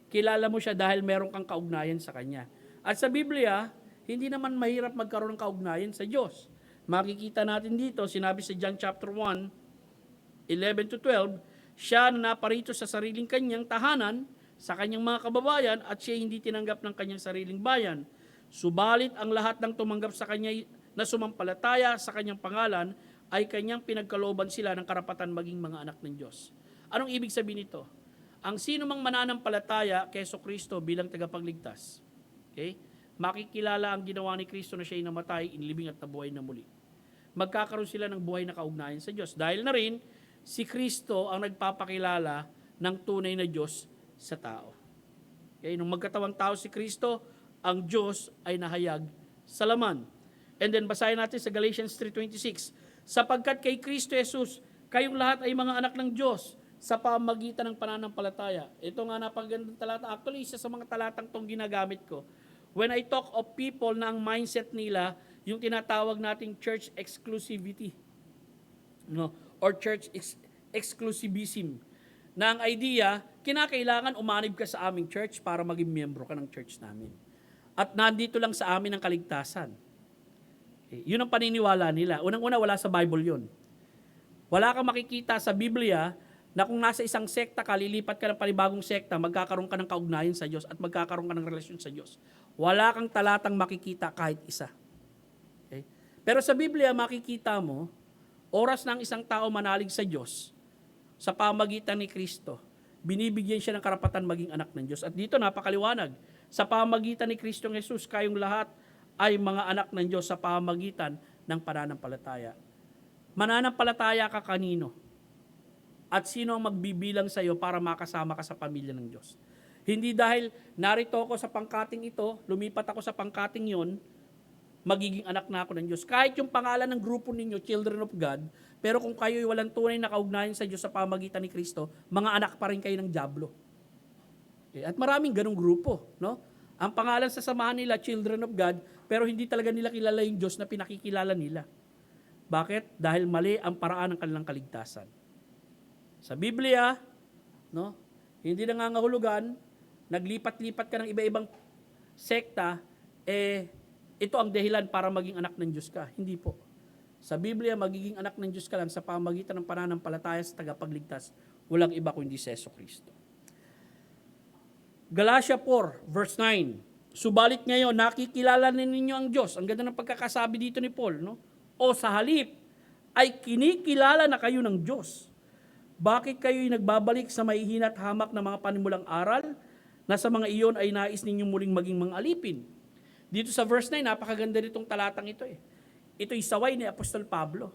kilala mo siya dahil meron kang kaugnayan sa Kanya. At sa Biblia, hindi naman mahirap magkaroon ng kaugnayan sa Diyos. Makikita natin dito, sinabi sa John chapter 1, 11-12, siya na naparito sa sariling kanyang tahanan, sa kanyang mga kababayan, at siya hindi tinanggap ng kanyang sariling bayan. Subalit ang lahat ng tumanggap sa kanya na sumampalataya sa kanyang pangalan ay kanyang pinagkalooban sila ng karapatan maging mga anak ng Diyos. Anong ibig sabihin nito? Ang sino mang mananampalataya kay Kristo bilang tagapagligtas, okay, makikilala ang ginawa ni Kristo na siya ay namatay, inilibing at nabuhay na muli. Magkakaroon sila ng buhay na kaugnayan sa Diyos. Dahil na rin, si Kristo ang nagpapakilala ng tunay na Diyos sa tao. Okay, nung magkatawang tao si Kristo, ang Diyos ay nahayag sa laman. And then basahin natin sa Galatians 3:26, sapagkat kay Kristo Jesus, kayong lahat ay mga anak ng Diyos sa pamagitan ng pananampalataya. Ito nga napakagandang talata. Actually, isa sa mga talatang tong ginagamit ko. When I talk of people na ang mindset nila, yung tinatawag nating church exclusivity, no? Or church exclusivism. Na ang idea, kinakailangan umanib ka sa aming church para maging miyembro ka ng church namin. At nandito lang sa amin ang kaligtasan. Yun ang paniniwala nila. Unang-una, wala sa Bible yun. Wala kang makikita sa Biblia na kung nasa isang sekta ka, lilipat ka ng panibagong sekta, magkakaroon ka ng kaugnayan sa Diyos at magkakaroon ka ng relasyon sa Diyos. Wala kang talatang makikita kahit isa. Okay? Pero sa Biblia, makikita mo, oras ng isang tao manalig sa Diyos, sa pamagitan ni Kristo, binibigyan siya ng karapatan maging anak ng Diyos. At dito napakaliwanag, sa pamagitan ni Kristo Jesus, kayong lahat ay mga anak ng Diyos sa pamagitan ng pananampalataya. Mananampalataya ka kanino? At sino ang magbibilang sa iyo para makasama ka sa pamilya ng Diyos? Hindi dahil narito ako sa pangkating ito, lumipat ako sa pangkating yon, magiging anak na ako ng Diyos. Kahit yung pangalan ng grupo ninyo, Children of God, pero kung kayo'y walang tunay na kaugnayan sa Diyos sa pamagitan ni Kristo, mga anak pa rin kayo ng dyablo. Okay? At maraming ganong grupo, no? Ang pangalan sa samahan nila, Children of God, pero hindi talaga nila kilala yung Diyos na pinakikilala nila. Bakit? Dahil mali ang paraan ng kanilang kaligtasan. Sa Biblia, no, hindi nangangahulugan, naglipat-lipat ka ng iba-ibang sekta, ito ang dahilan para maging anak ng Diyos ka. Hindi po. Sa Biblia, magiging anak ng Diyos ka lang sa pamagitan ng pananampalataya sa tagapagligtas. Walang iba kundi si Kristo. Galatia 4, verse 9. Subalit ngayon, nakikilala ninyo ang Diyos. Ang ganda ng pagkakasabi dito ni Paul, no? O sa halip, ay kinikilala na kayo ng Diyos. Bakit kayo'y nagbabalik sa mahihina at hamak na mga panimulang aral na sa mga iyon ay nais ninyong muling maging mga alipin? Dito sa verse 9, napakaganda nitong talatang ito eh. Ito'y saway ni Apostol Pablo.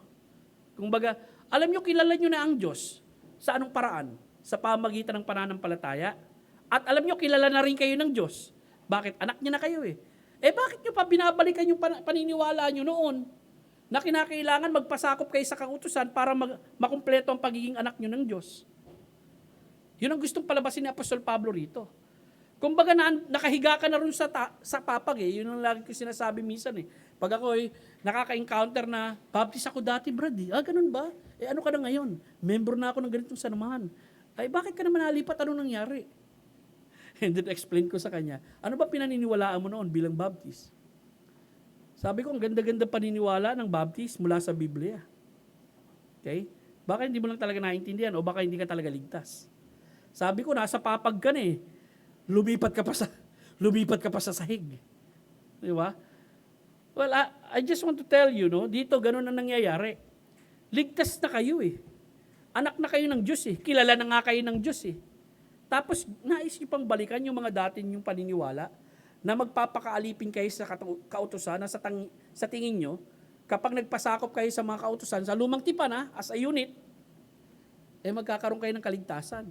Kumbaga, alam nyo, kilala nyo na ang Diyos. Sa anong paraan? Sa pamagitan ng pananampalataya. At alam nyo, kilala na rin kayo ng Diyos. Bakit? Anak niya na kayo eh. Bakit nyo pa binabalikan yung paniniwala nyo noon? Na kinakailangan magpasakop kayo sa kautusan para makumpleto ang pagiging anak nyo ng Diyos. Yun ang gustong palabasin ni Apostol Pablo rito. Kumbaga nakahiga ka na rin sa papag eh. Yun ang lagi ko sinasabi minsan eh. Pag ako nakaka-encounter na, baptist ako dati Brad eh. Ganun ba? Ano ka na ngayon? Member na ako ng ganitong sanamahan. Bakit ka naman nalipat? Anong nangyari? And then explain ko sa kanya, ano ba pinaniniwalaan mo noon bilang baptist? Sabi ko, ang ganda-ganda paniniwala ng baptist mula sa Biblia. Okay? Baka hindi mo lang talaga naintindihan o baka hindi ka talaga ligtas. Sabi ko, nasa papag ka na eh. Lumipat ka pa sa sahig. Di ba? Well, I just want to tell you, no, dito ganun ang nangyayari. Ligtas na kayo eh. Anak na kayo ng Diyos eh. Kilala na nga kayo ng Diyos eh. Tapos, nais niyo pang balikan yung mga dati niyong paniniwala na magpapakaalipin kayo sa kautusan na sa tingin nyo, kapag nagpasakop kayo sa mga kautusan, sa lumang tipan as a unit, magkakaroon kayo ng kaligtasan.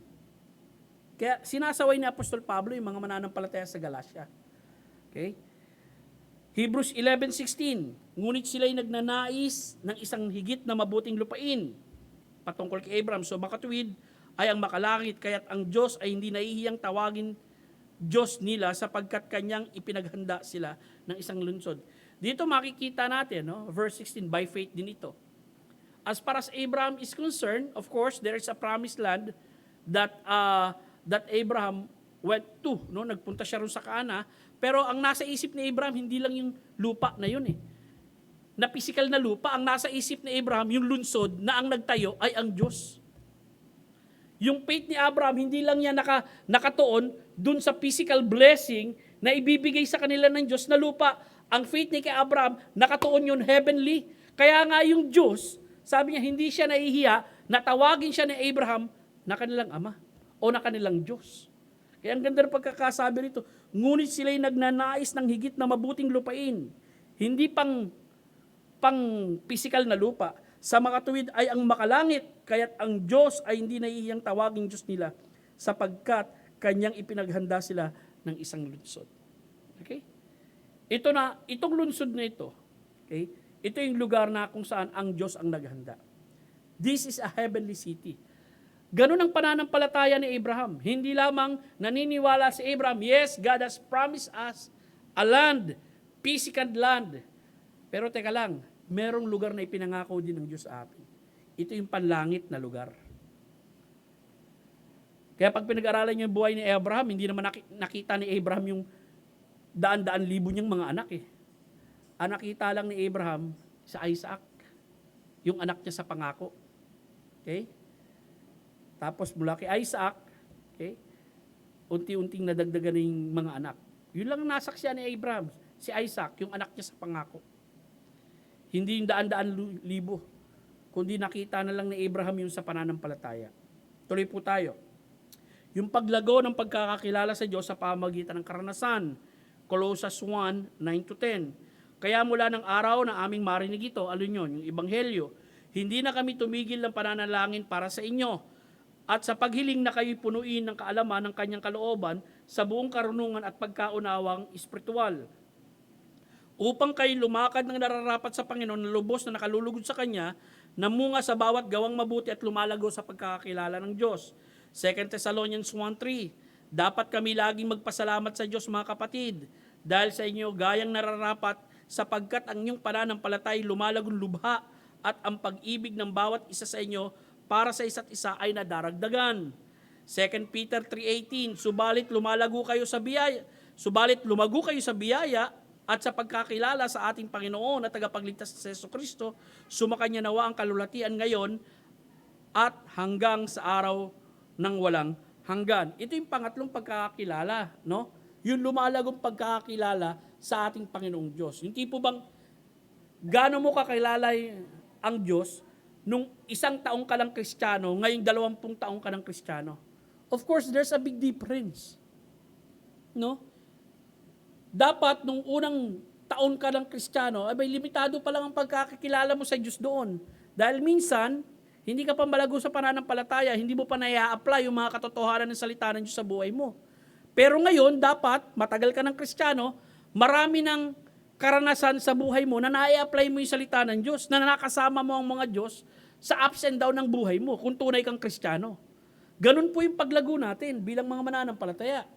Kaya sinasaway ni Apostol Pablo yung mga mananampalataya sa Galatia. Okay? Hebrews 11:16, ngunit sila'y nagnanais ng isang higit na mabuting lupain patungkol kay Abraham. So makatuwid ay ang makalangit, kaya't ang Diyos ay hindi nahihiyang tawagin Diyos nila sapagkat kanyang ipinaghanda sila ng isang lungsod. Dito makikita natin, no, verse 16, by faith din ito. As far as Abraham is concerned, of course, there is a promised land that Abraham went to. No? Nagpunta siya rin sa Kaana. Pero ang nasa isip ni Abraham, hindi lang yung lupa na yun eh. Na physical na lupa, ang nasa isip ni Abraham, yung lungsod na ang nagtayo ay ang Diyos. Yung faith ni Abraham, hindi lang niya nakatuon dun sa physical blessing na ibibigay sa kanila ng Diyos na lupa. Ang faith ni kay Abraham, nakatuon yun heavenly. Kaya nga yung Diyos, sabi niya, hindi siya nahihiya na tawagin siya ni Abraham na kanilang ama o na kanilang Diyos. Kaya ang ganda ng pagkakasabi rito, ngunit sila'y nagnanais ng higit na mabuting lupain. Hindi pang physical na lupa. Sa makatuwid ay ang makalangit, kaya't ang Diyos ay hindi nahihiyang tawagin Diyos nila sapagkat kanyang ipinaghanda sila ng isang lungsod. Okay? Itong lungsod na ito, okay? Ito yung lugar na kung saan ang Diyos ang naghanda. This is a heavenly city. Ganun ang pananampalataya ni Abraham. Hindi lamang naniniwala si Abraham, yes, God has promised us a land, physical land. Pero teka lang, merong lugar na ipinangako din ng Diyos sa atin. Ito yung panlangit na lugar. Kaya pag pinag-aralan niyo yung buhay ni Abraham, hindi naman nakita ni Abraham yung daan-daan libo niyang mga anak eh. Ang nakita lang ni Abraham sa Isaac, yung anak niya sa pangako. Okay? Tapos mula kay Isaac, okay, unti-unting nadagdagan yung mga anak. Yun lang ang nasaksihan ni Abraham, si Isaac, yung anak niya sa pangako. Hindi yung daan-daan libo, kundi nakita na lang ni Abraham yung sa pananampalataya. Tuloy po tayo. Yung paglago ng pagkakakilala sa Diyos sa pamagitan ng karanasan, Colossians 1, 9-10. Kaya mula ng araw na aming marinig ito, alin yun, yung Ebanghelyo, hindi na kami tumigil ng pananalangin para sa inyo, at sa paghiling na kayo'y punuin ng kaalaman ng kanyang kalooban sa buong karunungan at pagkaunawang espiritual. Upang kayo lumakad ng nararapat sa Panginoon na lubos na nakalulugod sa Kanya, namunga sa bawat gawang mabuti at lumalago sa pagkakakilala ng Diyos. 2 Thessalonians 1:3. Dapat kami laging magpasalamat sa Diyos mga kapatid, dahil sa inyo gayang nararapat sapagkat ang inyong pananampalatay lumalagong lubha at ang pag-ibig ng bawat isa sa inyo para sa isa't isa ay nadaragdagan. 2 Peter 3:18, subalit lumago kayo sa biyaya at sa pagkakilala sa ating Panginoon at tagapagligtas sa Jesucristo, sumakanya nawa ang kalulatian ngayon at hanggang sa araw ng walang hanggan. Ito yung pangatlong pagkakilala, no? Yung lumalagong pagkakilala sa ating Panginoong Diyos. Yung tipo bang gaano mo kakilala ang Diyos nung 1 taong ka lang Kristiyano, ngayong 20 taong ka ng Kristiyano. Of course, there's a big difference. No? Dapat nung unang taon ka ng Kristiyano, ay limitado pa lang ang pagkakakilala mo sa Diyos doon. Dahil minsan, hindi ka pa malago sa pananampalataya, hindi mo pa na-apply yung mga katotohanan ng salita ng Diyos sa buhay mo. Pero ngayon, dapat, matagal ka ng Kristiyano, marami ng karanasan sa buhay mo na na-apply mo yung salita ng Diyos, na nakasama mo ang mga Diyos sa ups and down ng buhay mo kung tunay kang Kristiyano. Ganun po yung paglago natin bilang mga mananampalataya.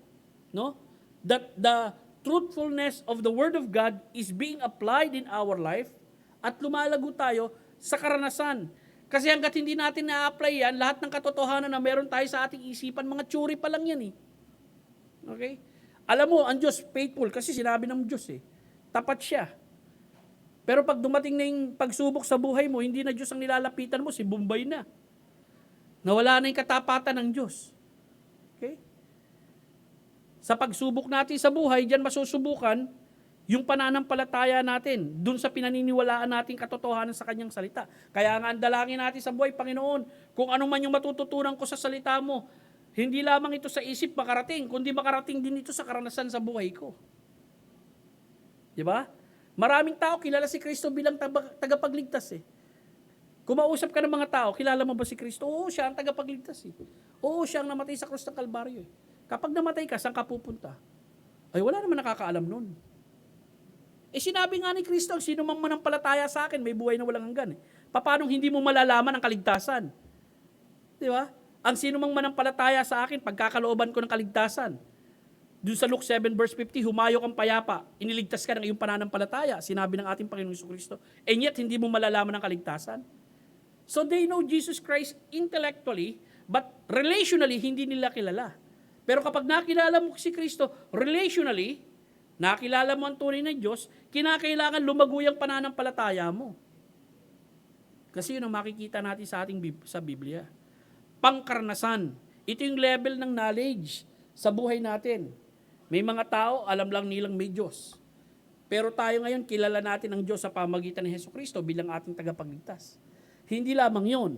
No? That the truthfulness of the Word of God is being applied in our life at lumalago tayo sa karanasan. Kasi hanggat hindi natin na-apply yan, lahat ng katotohanan na meron tayo sa ating isipan, mga tsuri pa lang yan eh. Okay? Alam mo, ang Diyos faithful kasi sinabi ng Diyos eh. Tapat siya. Pero pag dumating na yung pagsubok sa buhay mo, hindi na Diyos ang nilalapitan mo, si Bombay na. Nawala na yung katapatan ng Diyos. Okay? Sa pagsubok natin sa buhay, diyan masusubukan yung pananampalataya natin dun sa pinaniniwalaan nating katotohanan sa kanyang salita. Kaya nga ang dalangin natin sa buhay, Panginoon, kung ano man yung matututunan ko sa salita mo, hindi lamang ito sa isip makarating, kundi makarating din ito sa karanasan sa buhay ko. Di ba? Maraming tao kilala si Kristo bilang tagapagligtas eh. Kumausap ka ng mga tao, kilala mo ba si Kristo? Oo, siya ang tagapagligtas eh. Oo, siya ang namatay sa krus ng Kalbaryo eh. Kapag namatay ka, saan ka pupunta? Ay, wala naman nakakaalam nun. Eh, sinabi nga ni Kristo, sino mang manampalataya sa akin, may buhay na walang hanggan. Paano hindi mo malalaman ang kaligtasan? Di ba? Ang sino mang manampalataya sa akin, pagkakalooban ko ng kaligtasan. Doon sa Luke 7 verse 50, humayo kang payapa, iniligtas ka ng iyong pananampalataya, sinabi ng ating Panginoong Jesucristo, and yet hindi mo malalaman ang kaligtasan. So they know Jesus Christ intellectually, but relationally, hindi nila kilala. Pero kapag nakilala mo si Kristo, relationally, nakilala mo ang tunay ng Diyos, kinakailangan lumago yung pananampalataya mo. Kasi yun ang makikita natin sa Biblia. pangkaranasan. Ito yung level ng knowledge sa buhay natin. May mga tao, alam lang nilang may Diyos. Pero tayo ngayon, kilala natin ang Diyos sa pamagitan ni Jesucristo bilang ating tagapagligtas. Hindi lamang yon.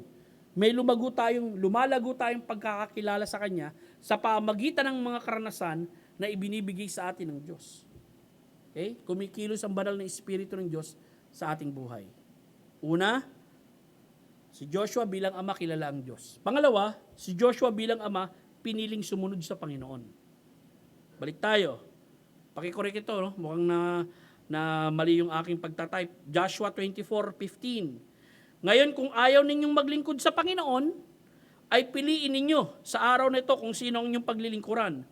May lumalago tayong pagkakakilala sa Kanya sa pamagitan ng mga karanasan na ibinibigay sa atin ng Diyos. Okay? Kumikilos ang banal na Espiritu ng Diyos sa ating buhay. Una, si Joshua bilang ama kilala ang Diyos. Pangalawa, si Joshua bilang ama piniling sumunod sa Panginoon. Balik tayo. Pakikorek ito, no? Mukhang na mali yung aking pagtatype. Joshua 24:15. Ngayon, kung ayaw ninyong maglingkod sa Panginoon, ay piliin ninyo sa araw na ito kung sino ang inyong paglilingkuran.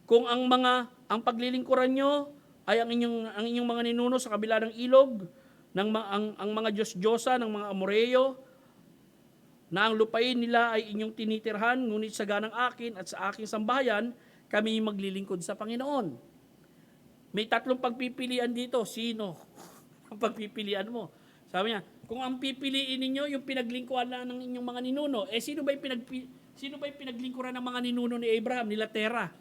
Kung ang paglilingkuran nyo ay ang inyong mga ninuno sa kabila ng ilog, ang mga Diyos-Diyosa, ng mga Amoreyo, na ang lupain nila ay inyong tinitirhan, ngunit sa ganang akin at sa aking sambahayan, kami maglilingkod sa Panginoon. May tatlong pagpipilian dito. Sino ang pagpipilian mo? Sabi niya, kung ang pipiliin ninyo, yung pinaglingkuran na ng inyong mga ninuno, sino ba yung pinaglingkuran ng mga ninuno ni Abraham, nila Terah?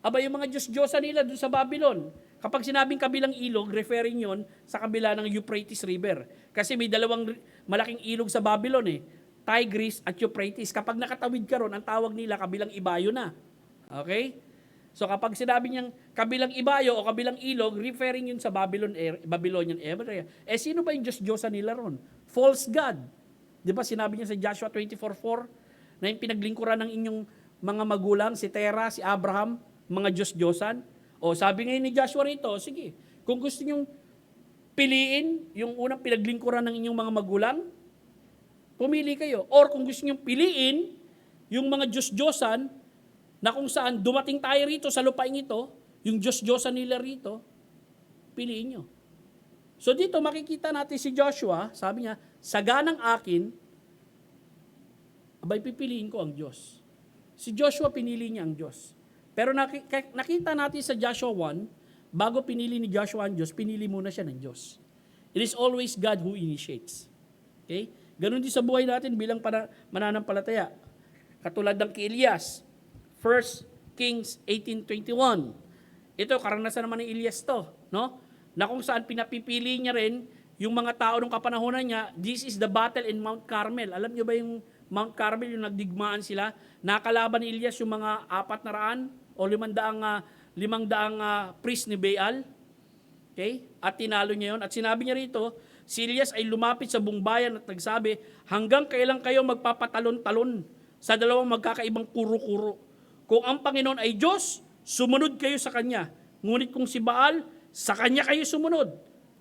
Aba, yung mga Diyos-Diyosa nila doon sa Babylon. Kapag sinabing kabilang ilog, referring yon sa kabila ng Euphrates River. Kasi may dalawang malaking ilog sa Babylon Tigris at Euphrates. Kapag nakatawid ka ron, ang tawag nila kabilang ibayo na. Okay? So kapag sinabi niyang kabilang ibayo o kabilang ilog, referring yun sa Babylonian area. Sino ba yung Diyos-Diyosa nila ron? False God. Di ba sinabi niya sa Joshua 24:4 na yung pinaglingkuran ng inyong mga magulang, si Terah, si Abraham, mga Diyos-Diyosan? O sabi ngayon ni Joshua rito, sige, kung gusto niyong piliin yung unang pinaglingkuran ng inyong mga magulang, pumili kayo. Or kung gusto niyong piliin yung mga Diyos-Diyosan, na kung saan dumating tayo rito sa lupain ito, yung Diyos-Diyosan nila rito, piliin nyo. So dito makikita natin si Joshua, sabi niya, sa ganang akin, abay pipiliin ko ang Diyos. Si Joshua pinili niya ang Diyos. Pero nakita natin sa Joshua 1, bago pinili ni Joshua ang Diyos, pinili muna siya ng Diyos. It is always God who initiates. Okay? Ganon din sa buhay natin bilang mananampalataya. Katulad ng kay Elias, 1 Kings 18:21. Ito, karanasan naman ni Elias to, no? Na kung saan pinapipili niya rin yung mga tao ng kapanahonan niya, this is the battle in Mount Carmel. Alam niyo ba yung Mount Carmel, yung nagdigmaan sila? Nakalaban ni Elias yung mga 400 o 500 priest ni Baal. Okay? At tinalo niya yun. At sinabi niya rito, si Elias ay lumapit sa buong bayan at nagsabi, hanggang kailan kayo magpapatalon-talon sa dalawang magkakaibang kuro-kuro? Kung ang Panginoon ay Diyos, sumunod kayo sa Kanya. Ngunit kung si Baal, sa Kanya kayo sumunod.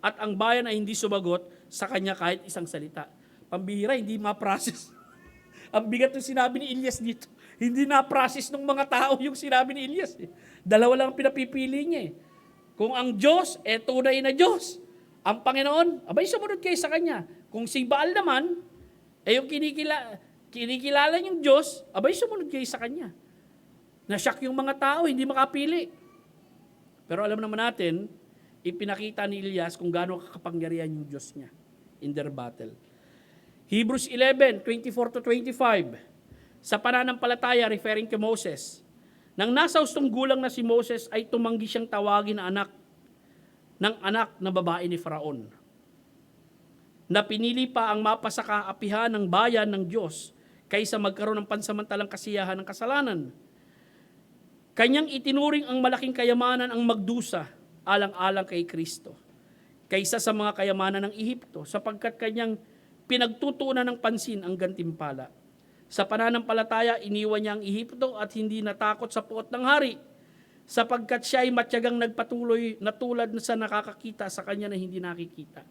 At ang bayan ay hindi sumagot sa Kanya kahit isang salita. Pambihira, hindi ma-process. Ang bigat ng sinabi ni Elias dito. Hindi na-process ng mga tao yung sinabi ni Elias. Dalawa lang ang pinapipili niya. Kung ang Diyos, tunay na Diyos. Ang Panginoon, abay sumunod kayo sa Kanya. Kung si Baal naman, yung kinikilala niyong Diyos, abay sumunod kayo sa Kanya. Na-shock yung mga tao, hindi makapili. Pero alam naman natin, ipinakita ni Elias kung gaano kakapangyarihan yung Diyos niya in their battle. Hebrews 11:24-25. Sa pananampalataya, referring to Moses, nang nasa hustong gulang na si Moses ay tumanggi siyang tawagin na anak na babae ni Faraon. Na pinili pa ang mapasakaapihan ng bayan ng Diyos kaysa magkaroon ng pansamantalang kasiyahan ng kasalanan. Kanyang itinuring ang malaking kayamanan ang magdusa alang-alang kay Kristo kaysa sa mga kayamanan ng Ehipto sapagkat kanyang pinagtutuunan ng pansin ang gantimpala. Sa pananampalataya, iniwan niya ang Ehipto at hindi natakot sa puot ng hari sapagkat siya ay matyagang nagpatuloy na tulad sa nakakakita sa kanya na hindi nakikita.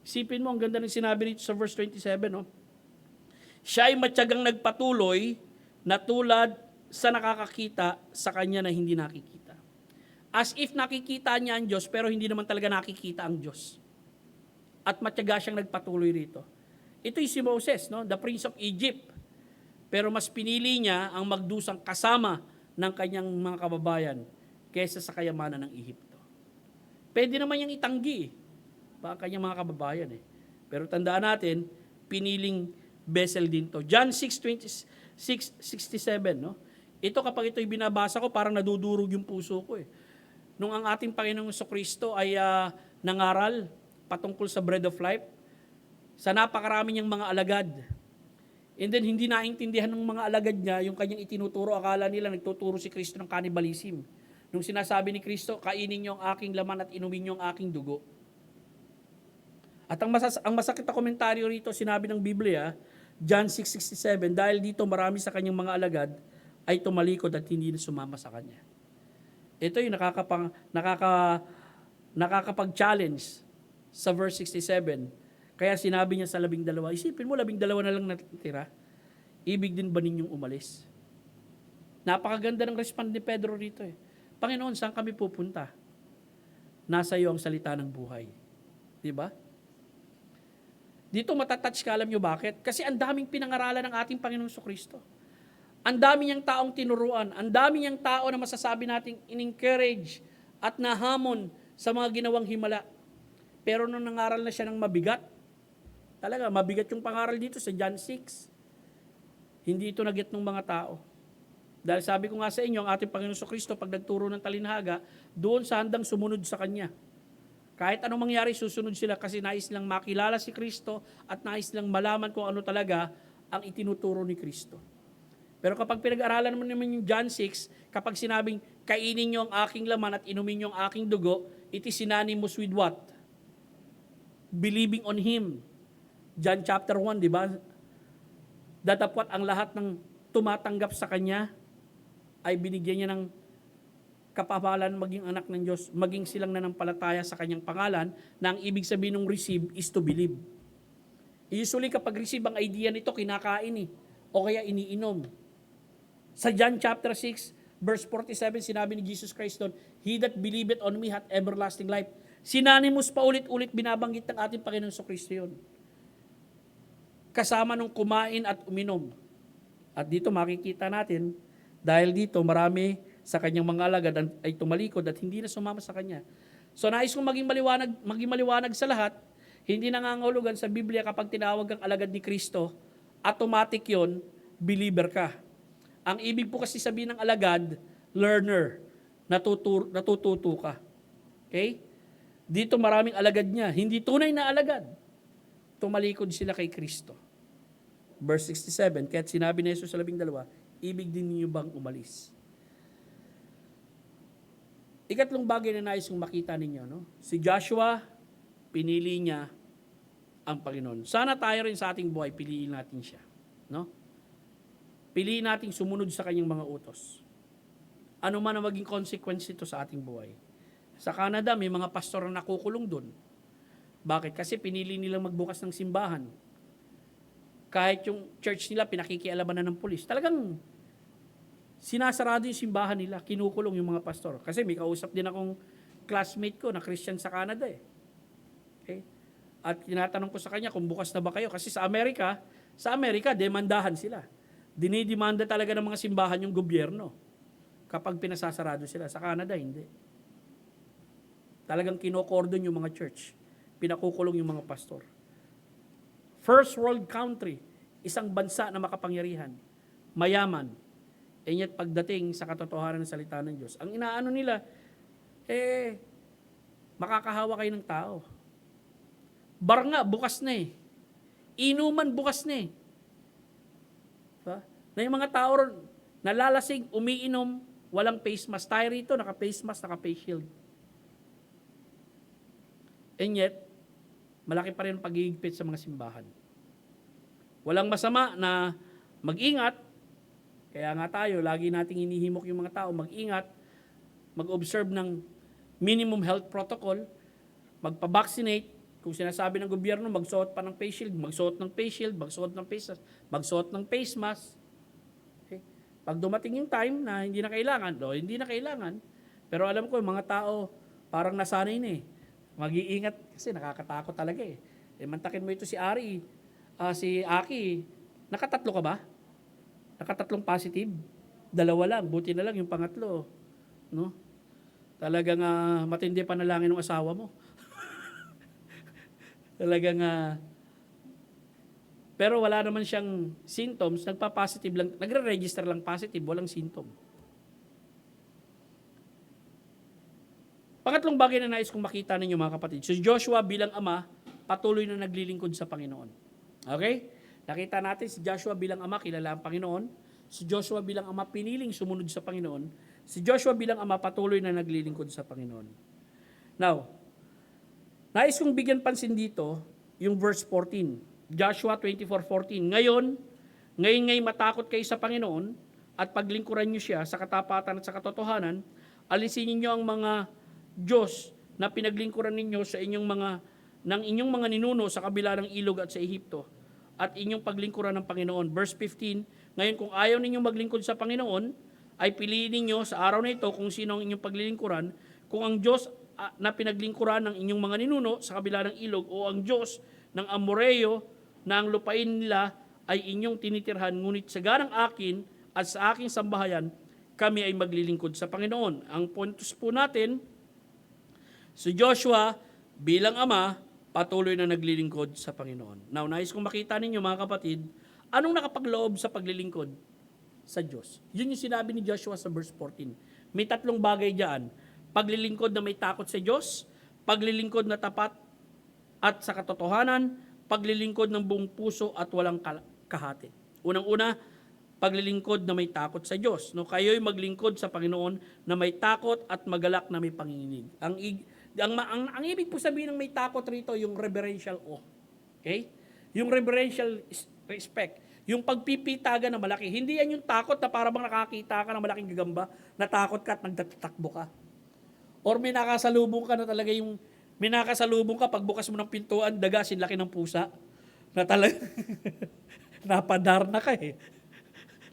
Isipin mo, ang ganda ng sinabi rito sa verse 27. No? Siya ay matyagang nagpatuloy na tulad sa nakakakita sa kanya na hindi nakikita. As if nakikita niya ang Diyos pero hindi naman talaga nakikita ang Diyos. At matyaga siyang nagpatuloy rito. Ito'y si Moses, no? The Prince of Egypt. Pero mas pinili niya ang magdusang kasama ng kanyang mga kababayan kaysa sa kayamanan ng Ehipto. Pwede naman niyang itanggi ang kanyang mga kababayan. Pero tandaan natin, piniling vessel din to. John 6:26 6:67, no? Ito kapag ito'y binabasa ko, parang nadudurog yung puso ko eh. Nung ang ating Panginoong Kristo ay nangaral patungkol sa bread of life, sa napakarami niyang mga alagad. And then hindi naintindihan ng mga alagad niya yung kanyang itinuturo. Akala nila nagtuturo si Kristo ng cannibalism. Nung sinasabi ni Kristo, kainin niyo ang aking laman at inumin niyo ang aking dugo. At ang masakit na komentaryo rito, sinabi ng Biblia, John 6:67, dahil dito marami sa kanyang mga alagad ay tumalikod at hindi na sumama sa kanya. Ito yung nakakapag-challenge sa verse 67. Kaya sinabi niya sa 12, isipin mo 12 na lang natitira, ibig din ba ninyong umalis? Napakaganda ng response ni Pedro rito eh. Panginoon, saan kami pupunta? Nasa iyo ang salita ng buhay. Di ba? Dito matatouch ka, alam nyo bakit? Kasi ang daming pinangaralan ng ating Panginoong Kristo. Ang dami niyang taong tinuruan. Ang dami niyang tao na masasabi nating in-encourage at nahamon sa mga ginawang himala. Pero nung nangaral na siya ng mabigat, talaga mabigat yung pangaral dito sa John 6. Hindi ito nag-get ng mga tao. Dahil sabi ko nga sa inyo, ang ating Panginoong Kristo, pag nagturo ng talinhaga, doon sa handang sumunod sa Kanya. Kahit anong mangyari, susunod sila kasi nais lang makilala si Kristo at nais lang malaman kung ano talaga ang itinuturo ni Kristo. Pero kapag pinag-aralan mo naman yung John 6, kapag sinabing, kainin niyo ang aking laman at inumin niyo ang aking dugo, it is synonymous with what? Believing on Him. John chapter 1, di ba? Datapwat ang lahat ng tumatanggap sa Kanya ay binigyan niya ng kapabalan maging anak ng Diyos, maging silang nanampalataya sa Kanyang pangalan, na ang ibig sabihin ng receive is to believe. Usually kapag receive, ang idea nito, kinakain o kaya iniinom. Sa John chapter 6, verse 47, sinabi ni Jesus Christ doon, He that believeth on me hath everlasting life. Synonymous pa ulit-ulit binabanggit ng ating Panginoong Kristo yun. Kasama nung kumain at uminom. At dito makikita natin, dahil dito marami sa kanyang mga alagad ay tumalikod at hindi na sumama sa kanya. So nais kong maging maliwanag sa lahat, hindi nangangahulugan sa Biblia kapag tinawag kang alagad ni Kristo, automatic yon, believer ka. Ang ibig po kasi sabihin ng alagad, learner, natututo ka. Okay? Dito maraming alagad niya, hindi tunay na alagad. Tumalikod sila kay Kristo. Verse 67, kaya't sinabi ni Jesus sa 12, ibig din niyo bang umalis? Ikatlong bagay na nais kong makita ninyo, no? Si Joshua, pinili niya ang Panginoon. Sana tayo rin sa ating buhay, piliin natin siya. No? Piliin natin sumunod sa kanyang mga utos. Ano man ang maging consequence ito sa ating buhay. Sa Canada, may mga pastor na nakukulong doon. Bakit? Kasi pinili nilang magbukas ng simbahan. Kahit yung church nila, pinakikialaman na ng pulis. Talagang sinasarado yung simbahan nila, kinukulong yung mga pastor. Kasi may kausap din akong classmate ko na Christian sa Canada eh. Okay? At tinatanong ko sa kanya kung bukas na ba kayo. Kasi sa Amerika, demandahan sila. Dinidemanda talaga ng mga simbahan yung gobyerno kapag pinasasarado sila. Sa Canada, hindi. Talagang kinokordon yung mga church. Pinakukulong yung mga pastor. First world country, isang bansa na makapangyarihan, mayaman, and yet pagdating sa katotohanan ng salita ng Diyos, ang inaano nila, makakahawa kayo ng tao. Bar nga, bukas na eh. Inuman, bukas na eh. Diba? Na yung mga tao ron, nalalasing, umiinom, walang face mask. Tayo rito, naka-face mask, naka-face shield. And yet, malaki pa rin pag-iigpit sa mga simbahan. Walang masama na mag-ingat, kaya nga tayo, lagi nating hinihimok yung mga tao, mag-ingat, mag-observe ng minimum health protocol, magpa-vaccinate, kung sinasabi ng gobyerno, magsuot pa ng face shield, magsuot ng face shield, magsuot ng face mask, magsuot ng face mask. Okay? Pag dumating yung time na hindi na kailangan, pero alam ko, yung mga tao, parang nasanay na eh. Mag-iingat kasi nakakatakot talaga eh. Mantakin mo ito si Ari, si Aki, nakatatlo ka ba? Nakatatlong positive? 2 lang, buti na lang yung pangatlo. No? Talagang matindi panalangin ng asawa mo. Talagang pero wala naman siyang symptoms, nagpa-positive lang, nagre-register lang positive, walang symptom. Pangatlong bagay na nais kong makita ninyo mga kapatid, si Joshua bilang ama, patuloy na naglilingkod sa Panginoon. Okay? Nakita natin si Joshua bilang ama, kilala ang Panginoon. Si Joshua bilang ama, piniling sumunod sa Panginoon. Si Joshua bilang ama, patuloy na naglilingkod sa Panginoon. Now, nais kong bigyan pansin dito, yung verse 14. Joshua 24:14. Ngayon matakot kayo sa Panginoon at paglingkuran niyo siya sa katapatan at sa katotohanan, alisin niyo ang mga Diyos na pinaglingkuran ninyo sa ng inyong mga ninuno sa kabila ng ilog at sa Ehipto at inyong paglingkuran ng Panginoon. Verse 15, ngayon kung ayaw ninyong maglingkod sa Panginoon, ay piliin ninyo sa araw na ito kung sino ang inyong paglilingkuran, kung ang Diyos na pinaglingkuran ng inyong mga ninuno sa kabila ng ilog o ang Diyos ng Amoreo na ang lupain nila ay inyong tinitirhan, ngunit sa ganang akin at sa aking sambahayan, kami ay maglilingkod sa Panginoon. Ang puntos po natin, si Joshua bilang ama, patuloy na naglilingkod sa Panginoon. Now, nais kong makita ninyo mga kapatid, anong nakapagloob sa paglilingkod sa Diyos? Yun yung sinabi ni Joshua sa verse 14. May tatlong bagay diyan. Paglilingkod na may takot sa Diyos, paglilingkod na tapat at sa katotohanan, paglilingkod ng buong puso at walang kahati. Unang-una, paglilingkod na may takot sa Diyos. No, kayo'y maglingkod sa Panginoon na may takot at magalak na may panginginig. Ang ibig po sabihin ng may takot rito, yung reverential awe. Okay? Yung reverential respect. Yung pagpipitagan na malaki. Hindi yan yung takot na para bang nakakita ka ng malaking gagamba, natakot ka at nagtatakbo ka. Or may nakasalubong ka na talaga yung, may nakasalubong ka, pagbukas mo ng pintuan, dagasin laki ng pusa, na talaga, napadar na ka eh.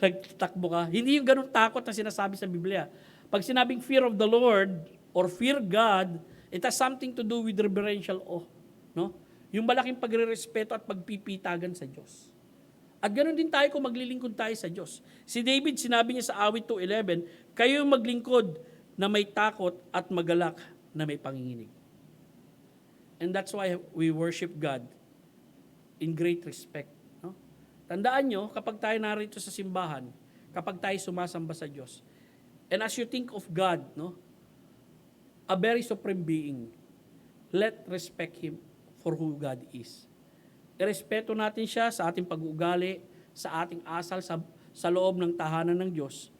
Nagtatakbo ka. Hindi yung ganun takot na sinasabi sa Biblia. Pag sinabing fear of the Lord, or fear God, it has something to do with reverential awe. No? Yung malaking pagre-respeto at pagpipitagan sa Diyos. At ganoon din tayo kung maglilingkod tayo sa Diyos. Si David, sinabi niya sa awit 2:11, kayo maglingkod na may takot at magalak na may panginginig. And that's why we worship God in great respect. No? Tandaan nyo, kapag tayo narito sa simbahan, kapag tayo sumasamba sa Diyos, and as you think of God, no, a very supreme being, let respect Him for who God is. Irespeto natin siya sa ating pag-uugali, sa ating asal sa loob ng tahanan ng Diyos,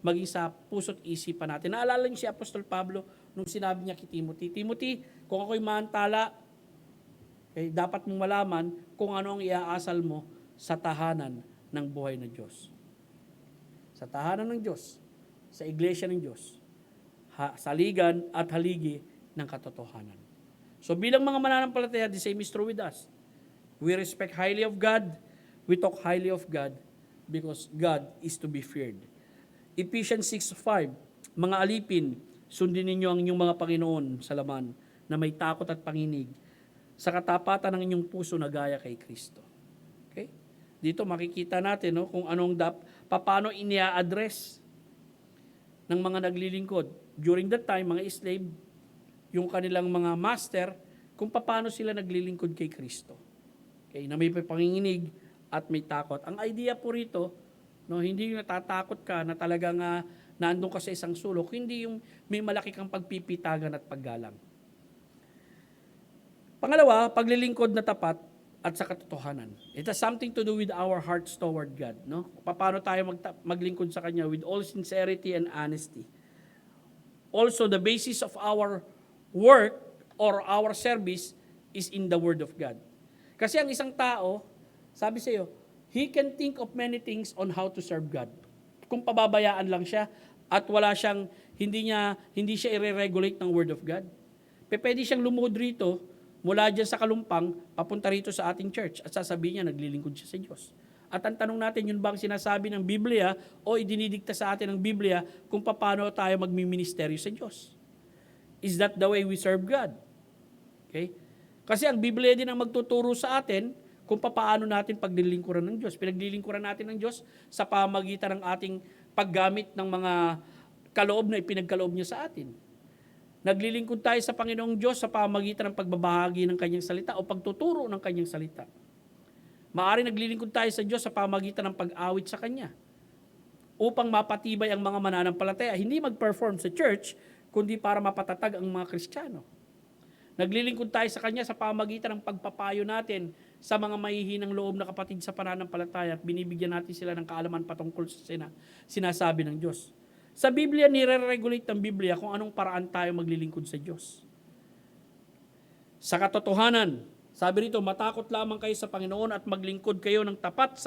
maging sa puso't isipan natin. Naalala niyo si Apostol Pablo nung sinabi niya kay Timothy, Timothy, kung ako'y maantala, dapat mong malaman kung ano ang iaasal mo sa tahanan ng buhay ng Diyos. Sa tahanan ng Diyos, sa iglesia ng Diyos, saligan at haligi ng katotohanan. So bilang mga mananampalataya, the same is true with us. We respect highly of God, we talk highly of God, because God is to be feared. Ephesians 6:5, mga alipin, sundin ninyo ang inyong mga Panginoon sa laman, na may takot at panginig, sa katapatan ng inyong puso na gaya kay Kristo. Okay? Dito makikita natin kung paano inia-address ng mga naglilingkod. During that time, mga slave, yung kanilang mga master, kung paano sila naglilingkod kay Kristo. Okay, na may panginginig at may takot. Ang idea po rito, hindi yung natatakot ka na talagang naandun ka sa isang sulok, hindi yung may malaki kang pagpipitagan at paggalang. Pangalawa, paglilingkod na tapat at sa katotohanan. It has something to do with our hearts toward God. No? Paano tayo maglingkod sa Kanya with all sincerity and honesty. Also, the basis of our work or our service is in the Word of God. Kasi ang isang tao, sabi sa iyo, he can think of many things on how to serve God. Kung pababayaan lang siya at hindi siya i-regulate ng Word of God, pwede siyang lumuhod rito mula dyan sa Kalumpang, papunta rito sa ating church at sasabihin niya, naglilingkod siya sa Diyos. At ang tanong natin, yun bang sinasabi ng Biblia o idinidikta sa atin ng Biblia kung paano tayo magmiministeryo sa Diyos? Is that the way we serve God? Okay? Kasi ang Biblia din ang magtuturo sa atin kung paano natin paglilingkuran ng Diyos. Pinaglilingkuran natin ng Diyos sa pamagitan ng ating paggamit ng mga kaloob na ipinagkaloob niya sa atin. Naglilingkod tayo sa Panginoong Diyos sa pamagitan ng pagbabahagi ng Kanyang salita o pagtuturo ng Kanyang salita. Maaari naglilingkod tayo sa Diyos sa pamagitan ng pag-awit sa Kanya upang mapatibay ang mga mananampalataya. Hindi mag-perform sa church, kundi para mapatatag ang mga Kristiyano. Naglilingkod tayo sa Kanya sa pamagitan ng pagpapayo natin sa mga mahihinang loob na kapatid sa pananampalataya at binibigyan natin sila ng kaalaman patungkol sa sinasabi ng Diyos. Sa Biblia, nire-regulate ng Biblia kung anong paraan tayo maglilingkod sa Diyos. Sa katotohanan, sabi rito, matakot lamang kayo sa Panginoon at maglingkod kayo ng tapat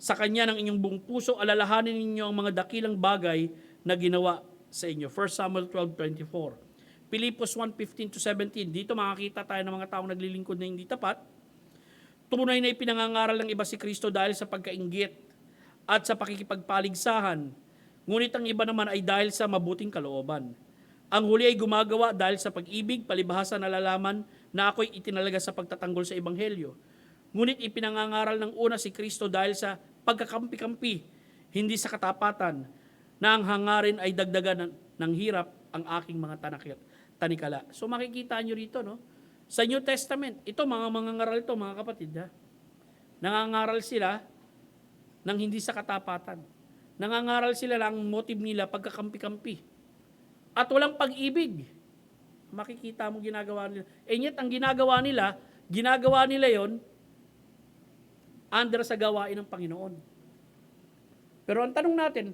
sa Kanya ng inyong buong puso, alalahanin ninyo ang mga dakilang bagay na ginawa sa inyo. 1 Samuel 12:24. Pilipos 1:15-17. Dito makakita tayo ng mga taong naglilingkod na hindi tapat. Tunay na ipinangangaral ng iba si Kristo dahil sa pagkainggit at sa pakikipagpaligsahan. Ngunit ang iba naman ay dahil sa mabuting kalooban. Ang huli ay gumagawa dahil sa pag-ibig, palibhasa nalalaman na ako'y itinalaga sa pagtatanggol sa Ebanghelyo. Ngunit ipinangangaral ng una si Kristo dahil sa pagkakampi-kampi, hindi sa katapatan, na ang hangarin ay dagdagan ng hirap ang aking mga tanikala. So makikita nyo rito, no? Sa New Testament, ito mga mangangaral ito, mga kapatid, ha? Nangangaral sila ng hindi sa katapatan. Nangangaral sila lang ang motive nila pagkakampi-kampi. At walang pag-ibig. Makikita mo ginagawa nila. And yet, ang ginagawa nila yon under sa gawain ng Panginoon. Pero ang tanong natin,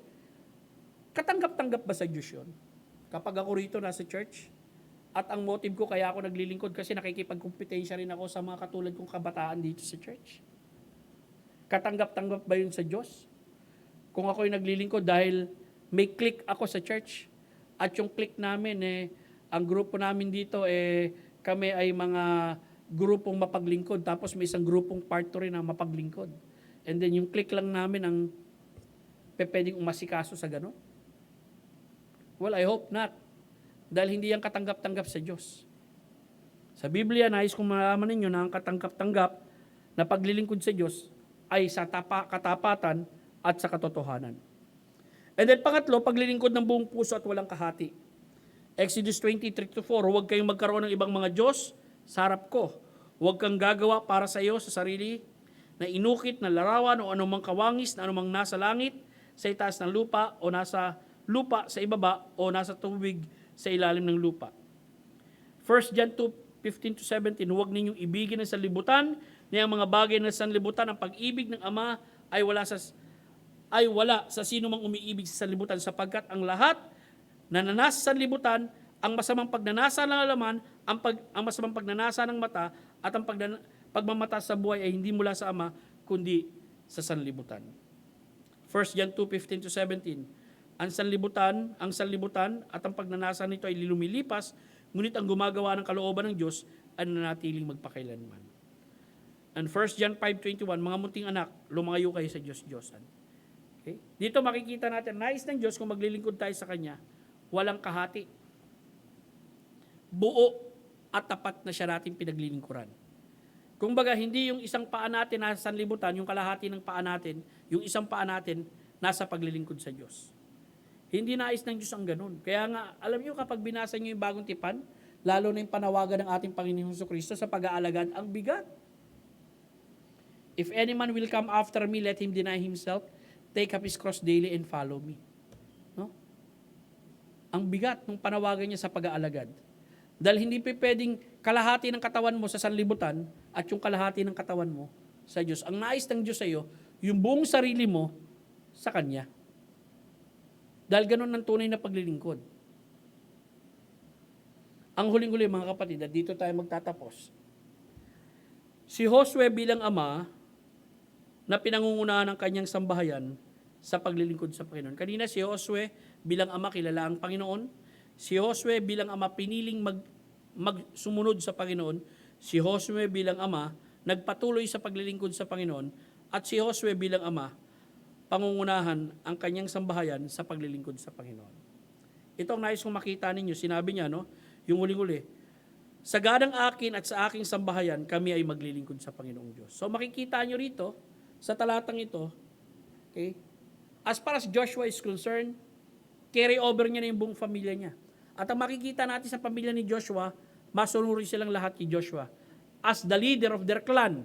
katanggap-tanggap ba sa Diyos yun? Kapag ako rito nasa church, at ang motive ko kaya ako naglilingkod kasi nakikipagkumpetensya rin ako sa mga katulad kong kabataan dito sa church. Katanggap-tanggap ba yun sa Diyos? Kung ako'y naglilingkod dahil may click ako sa church, at yung click namin, ang grupo namin dito, kami ay mga grupong mapaglingkod, tapos may isang grupong part 2 rin na mapaglingkod. And then yung click lang namin ang pwedeng umasikaso sa gano'n. Well, I hope not. Dahil hindi yan katanggap-tanggap sa Diyos. Sa Biblia, nais kong malaman ninyo na ang katanggap-tanggap na paglilingkod sa Diyos ay sa katapatan at sa katotohanan. And then pangatlo, paglilingkod ng buong puso at walang kahati. Exodus 20:3-4, huwag kayong magkaroon ng ibang mga Diyos sa harap ko. Huwag kang gagawa para sa iyo sa sarili na inukit na larawan o anumang kawangis na anumang nasa langit, sa itaas ng lupa o nasa lupa sa ibaba o nasa tubig sa ilalim ng lupa. 1 John 2:15-17, huwag ninyong ibigin ng sanlibutan, na ang mga bagay ng sanlibutan, ang pag-ibig ng Ama ay wala sa sino mang umiibig sa sanlibutan, sapagkat ang lahat na nanasa sa sanlibutan, ang masamang pagnanasa ng alaman, ang masamang pagnanasa ng mata, at ang pagmamata sa buhay ay hindi mula sa Ama, kundi sa sanlibutan. 1 John 2:15-17, ang sanlibutan at ang pagnanasa nito ay lumilipas, ngunit ang gumagawa ng kalooban ng Diyos ay nanatiling magpakailanman. And 1 John 5:21, mga munting anak, lumayo kayo sa Diyos-Diyosan. Okay? Dito makikita natin, nais ng Diyos kung maglilingkod tayo sa Kanya, walang kahati. Buo at tapat na siya natin pinaglilingkuran. Kung baga, hindi yung isang paa natin nasa sanlibutan, yung kalahati ng paa natin, yung isang paa natin nasa paglilingkod sa Diyos. Hindi nais ng Diyos ang ganun. Kaya nga, alam niyo kapag binasa niyo yung bagong tipan, lalo na yung panawagan ng ating Panginoong Jesucristo sa pag-aalagad, ang bigat. If any man will come after me, let him deny himself, take up his cross daily and follow me. No? Ang bigat ng panawagan niya sa pag-aalagad. Dahil hindi pwedeng kalahati ng katawan mo sa sanlibutan at yung kalahati ng katawan mo sa Diyos. Ang nais ng Diyos sa iyo, yung buong sarili mo sa Kanya. Dahil ganun ang tunay na paglilingkod. Ang huling-huli mga kapatid, at dito tayo magtatapos. Si Josue bilang ama na pinangungunahan ng kanyang sambahayan sa paglilingkod sa Panginoon. Kanina si Josue bilang ama kilala ang Panginoon. Si Josue bilang ama piniling magsumunod sa Panginoon. Si Josue bilang ama nagpatuloy sa paglilingkod sa Panginoon. At si Josue bilang ama pangungunahan ang kanyang sambahayan sa paglilingkod sa Panginoon. Ito ang nais kong makita ninyo. Sinabi niya, no? Yung huling-huli, sa ganang akin at sa aking sambahayan, kami ay maglilingkod sa Panginoong Diyos. So makikita nyo rito, sa talatang ito, okay, as far as Joshua is concerned, carry over niya na yung buong pamilya niya. At ang makikita natin sa pamilya ni Joshua, masunuri silang lahat kay Joshua as the leader of their clan.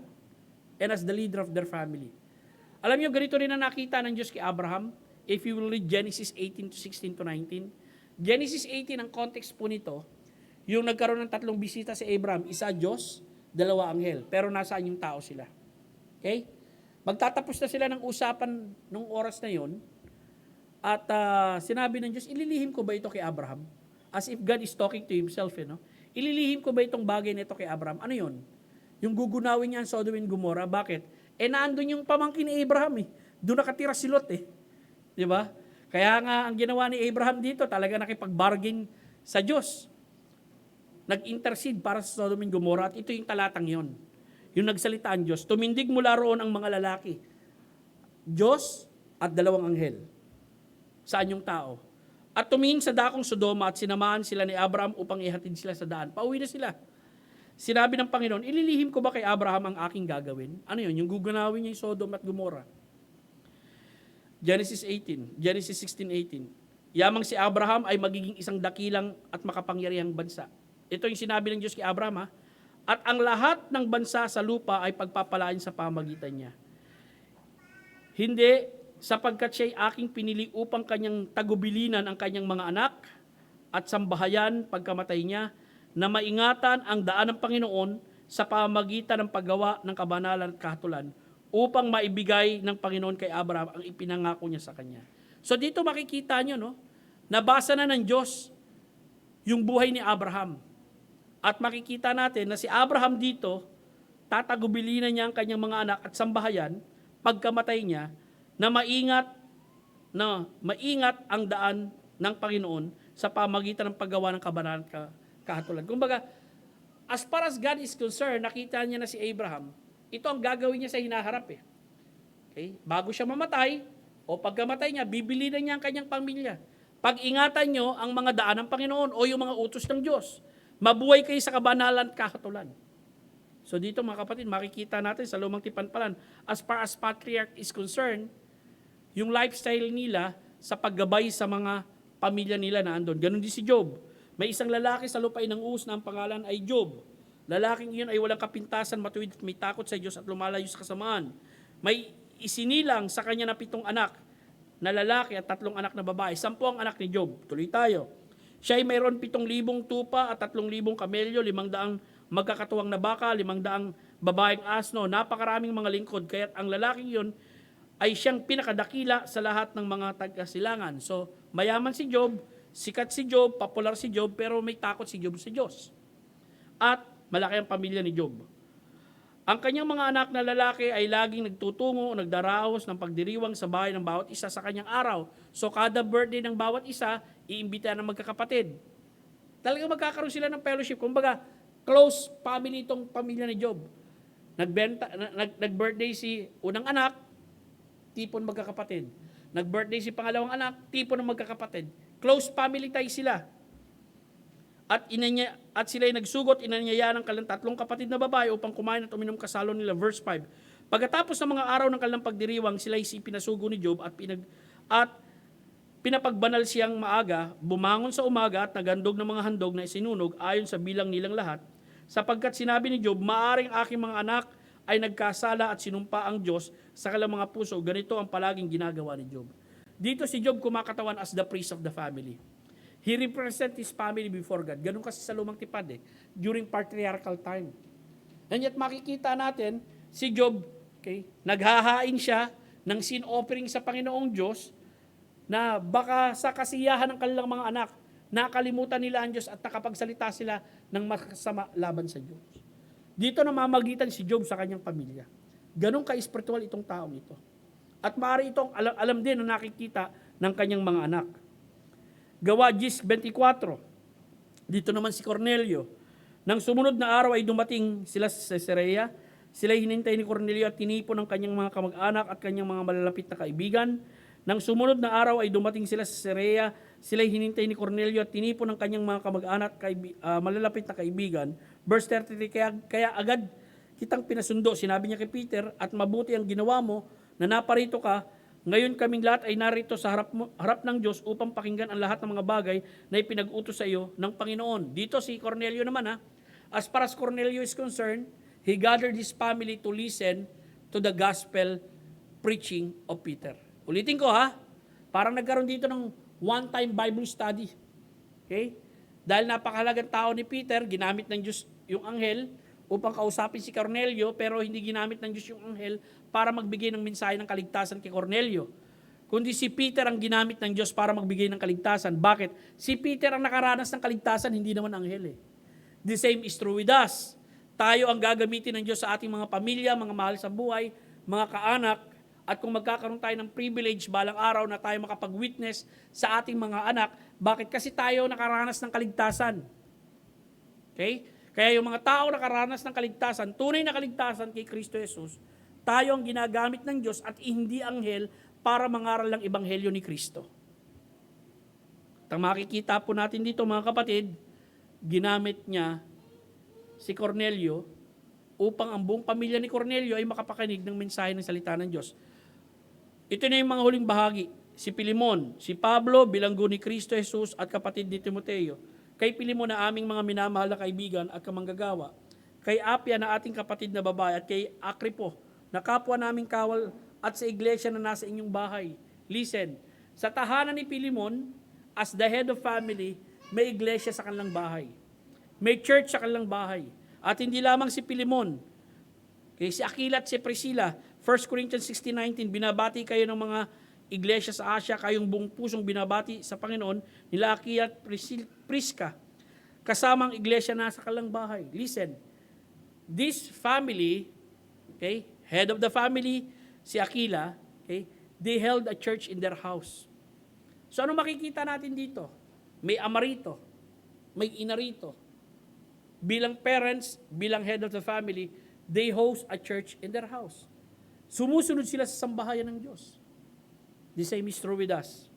and as the leader of their family. Alam niyo, ganito rin ang nakita ng Diyos kay Abraham. If you will read Genesis 18 to 16 to 19. Genesis 18, ang context po nito, yung nagkaroon ng 3 bisita si Abraham, isa Diyos, 2 anghel. Pero nasaan yung tao sila? Okay? Magtatapos na sila ng usapan nung oras na yon. At sinabi ng Diyos, ililihim ko ba ito kay Abraham? As if God is talking to himself, no? Ililihim ko ba itong bagay na ito kay Abraham? Ano yon? Yung gugunawin niya ang Sodom and Gomorrah. Bakit? Naandun yung pamangkin ni Abraham eh. Doon nakatira si Lot eh. Di ba? Kaya nga ang ginawa ni Abraham dito, talaga nakipag-bargain sa Diyos. Nag-intercede para sa Sodom and Gomorrah at ito yung talatang yon. Yung nagsalita ang Diyos. Tumindig mula roon ang mga lalaki. Diyos at 2 anghel. Saan yung tao? At tumingin sa dakong Sodoma at sinamahan sila ni Abraham upang ihatid sila sa daan. Pauwi na sila. Sinabi ng Panginoon, ililihim ko ba kay Abraham ang aking gagawin? Ano yun? Yung gugunawin niya yung Sodom at Gomorrah. Genesis 16:18. Yamang si Abraham ay magiging isang dakilang at makapangyarihang bansa. Ito yung sinabi ng Diyos kay Abraham, ha? At ang lahat ng bansa sa lupa ay pagpapalain sa pamagitan niya. Hindi sapagkat siya'y aking pinili upang kanyang tagubilinan ang kanyang mga anak at sambahayan pagkamatay niya, na maingatan ang daan ng Panginoon sa pamagitan ng paggawa ng kabanalan at kahatulan upang maibigay ng Panginoon kay Abraham ang ipinangako niya sa kanya. So dito makikita nyo, no? Nabasa na ng Diyos yung buhay ni Abraham. At makikita natin na si Abraham dito, tatagubilinan niya ang kanyang mga anak at sambahayan pagkamatay niya, na maingat ang daan ng Panginoon sa pamagitan ng paggawa ng kabanalan at kahatulan. Kumbaga, as far as God is concerned, nakita niya na si Abraham, ito ang gagawin niya sa hinaharap eh. Okay? Bago siya mamatay, o pagkamatay niya, bibilinan niya ang kanyang pamilya. Pag-ingatan niyo ang mga daan ng Panginoon o yung mga utos ng Diyos. Mabuhay kayo sa kabanalan at kahatulan. So dito mga kapatid, makikita natin sa Lumang Tipan-Palan, as far as patriarch is concerned, yung lifestyle nila sa paggabay sa mga pamilya nila na andun. Ganon din si Job. May isang lalaki sa lupain ng Uz na ang pangalan ay Job. Lalaking iyon ay walang kapintasan, matuwid at may takot sa Diyos at lumalayo sa kasamaan. May isinilang sa kanya na 7 anak na lalaki at 3 anak na babae. 10 ang anak ni Job. Tuloy tayo. Siya ay mayroon 7,000 tupa at 3,000 kamelyo, 500 magkakatuwang na baka, 500 babaeng asno, napakaraming mga lingkod. Kaya't ang lalaking yun ay siyang pinakadakila sa lahat ng mga taga-silangan. So, mayaman si Job, sikat si Job, popular si Job, pero may takot si Job sa Diyos. At malaki ang pamilya ni Job. Ang kanyang mga anak na lalaki ay laging nagtutungo o nagdaraos ng pagdiriwang sa bahay ng bawat isa sa kanyang araw. So, kada birthday ng bawat isa, iimbita ng magkakapatid. Talagang magkakaroon sila ng fellowship. Kumbaga, close family itong pamilya ni Job. Nag-birthday si unang anak, tipon magkakapatid. Nag-birthday si pangalawang anak, tipon ng magkakapatid. Close family tie sila. At sila ay nagsugot, inanyayaan ng kanilang 3 kapatid na babae upang kumain at uminom kasalo nila. Verse 5. Pagkatapos ng mga araw ng kanilang pagdiriwang, sila ay pinasugo ni Job at pinapagbanal siyang maaga, bumangon sa umaga at nagandog ng mga handog na isinunog ayon sa bilang nilang lahat, sapagkat sinabi ni Job, maaring aking mga anak ay nagkasala at sinumpa ang Diyos sa kanilang mga puso. Ganito ang palaging ginagawa ni Job. Dito si Job kumakatawan as the priest of the family. He represents his family before God. Ganun kasi sa Lumang Tipan during patriarchal time. And yet makikita natin, si Job, okay, naghahain siya ng sin offering sa Panginoong Diyos na baka sa kasiyahan ng kanilang mga anak, nakalimutan nila ang Diyos at nakapagsalita sila ng masama laban sa Diyos. Dito namamagitan si Job sa kanyang pamilya. Ganun ka-espiritual itong taong ito. At maaari itong alam din na nakikita ng kanyang mga anak. Gawa 10:24. Dito naman si Cornelio. Nang sumunod na araw ay dumating sila sa Caesarea. Sila'y hinintay ni Cornelio at tinipon ng kanyang mga kamag-anak at kanyang mga malalapit na kaibigan. Nang sumunod na araw ay dumating sila sa Caesarea. Sila'y hinintay ni Cornelio at tinipon ng kanyang mga kamag-anak at malalapit na kaibigan. Verse 33, kaya agad kitang pinasundo. Sinabi niya kay Peter, at mabuti ang ginawa mo na naparito ka. Ngayon kaming lahat ay narito sa harap ng Diyos upang pakinggan ang lahat ng mga bagay na ipinag-utos sa iyo ng Panginoon. Dito si Cornelio naman as far as Cornelio is concerned, he gathered his family to listen to the gospel preaching of Peter. Ulitin ko ha, parang nagkaroon dito ng one-time Bible study. Okay? Dahil napakahalagang tao ni Peter, ginamit ng Diyos yung anghel upang kausapin si Cornelio, pero hindi ginamit ng Diyos yung anghel para magbigay ng mensahe ng kaligtasan kay Cornelio. Kundi si Peter ang ginamit ng Diyos para magbigay ng kaligtasan. Bakit? Si Peter ang nakaranas ng kaligtasan, hindi naman anghel eh. The same is true with us. Tayo ang gagamitin ng Diyos sa ating mga pamilya, mga mahal sa buhay, mga kaanak, at kung magkakaroon tayo ng privilege balang araw na tayo makapag-witness sa ating mga anak, bakit? Kasi tayo nakaranas ng kaligtasan. Okay? Kaya yung mga tao nakaranas ng kaligtasan, tunay na kaligtasan kay Kristo Jesus, tayo ang ginagamit ng Diyos at hindi anghel para mangaral ng ebanghelyo ni Kristo. At ang makikita po natin dito mga kapatid, ginamit niya si Cornelio upang ang buong pamilya ni Cornelio ay makapakinig ng mensahe ng salita ng Diyos. Ito na yung mga huling bahagi. Si Pilimon, si Pablo bilang guro ni Kristo Jesus at kapatid ni Timoteo. Kay Pilimon na aming mga minamahal na kaibigan at kamanggagawa. Kay Apia na ating kapatid na babae at kay Akripo na kapwa naming kawal at sa iglesia na nasa inyong bahay. Listen, sa tahanan ni Pilimon, as the head of family, may iglesia sa kanilang bahay. May church sa kanilang bahay. At hindi lamang si Pilimon, kay si Aquila at si Priscilla, 1 Corinthians 16:19, binabati kayo ng mga iglesia sa Asia, kayong buong pusong binabati sa Panginoon, nila Aquila at Prisca, kasama ang iglesia na sa kanilang bahay. Listen, this family, okay, head of the family, si Aquila, okay, they held a church in their house. So ano makikita natin dito? May ama rito, may ina rito. Bilang parents, bilang head of the family, they host a church in their house. Sumusunod sila sa sambahayan ng Diyos. The same is true with us.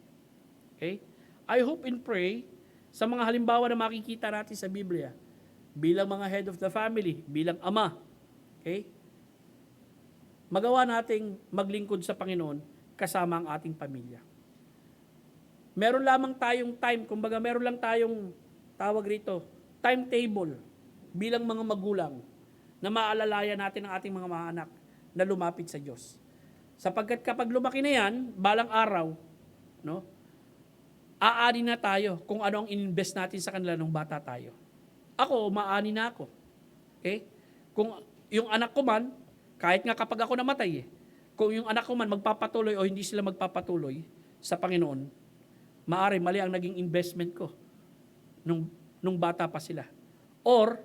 Okay? I hope and pray sa mga halimbawa na makikita natin sa Biblia, bilang mga head of the family, bilang ama, okay? Magawa nating maglingkod sa Panginoon kasama ang ating pamilya. Meron lamang tayong time, kumbaga meron lang tayong tawag rito, timetable bilang mga magulang na maalalayan natin ang ating mga anak na lumapit sa Diyos. Sapagkat kapag lumaki na yan, balang araw, no, aani na tayo kung ano ang ininvest natin sa kanila nung bata tayo. Ako, maani na ako. Okay? Kung yung anak ko man, kahit nga kapag ako namatay, kung yung anak ko man magpapatuloy o hindi sila magpapatuloy sa Panginoon, maari mali ang naging investment ko nung bata pa sila. Or,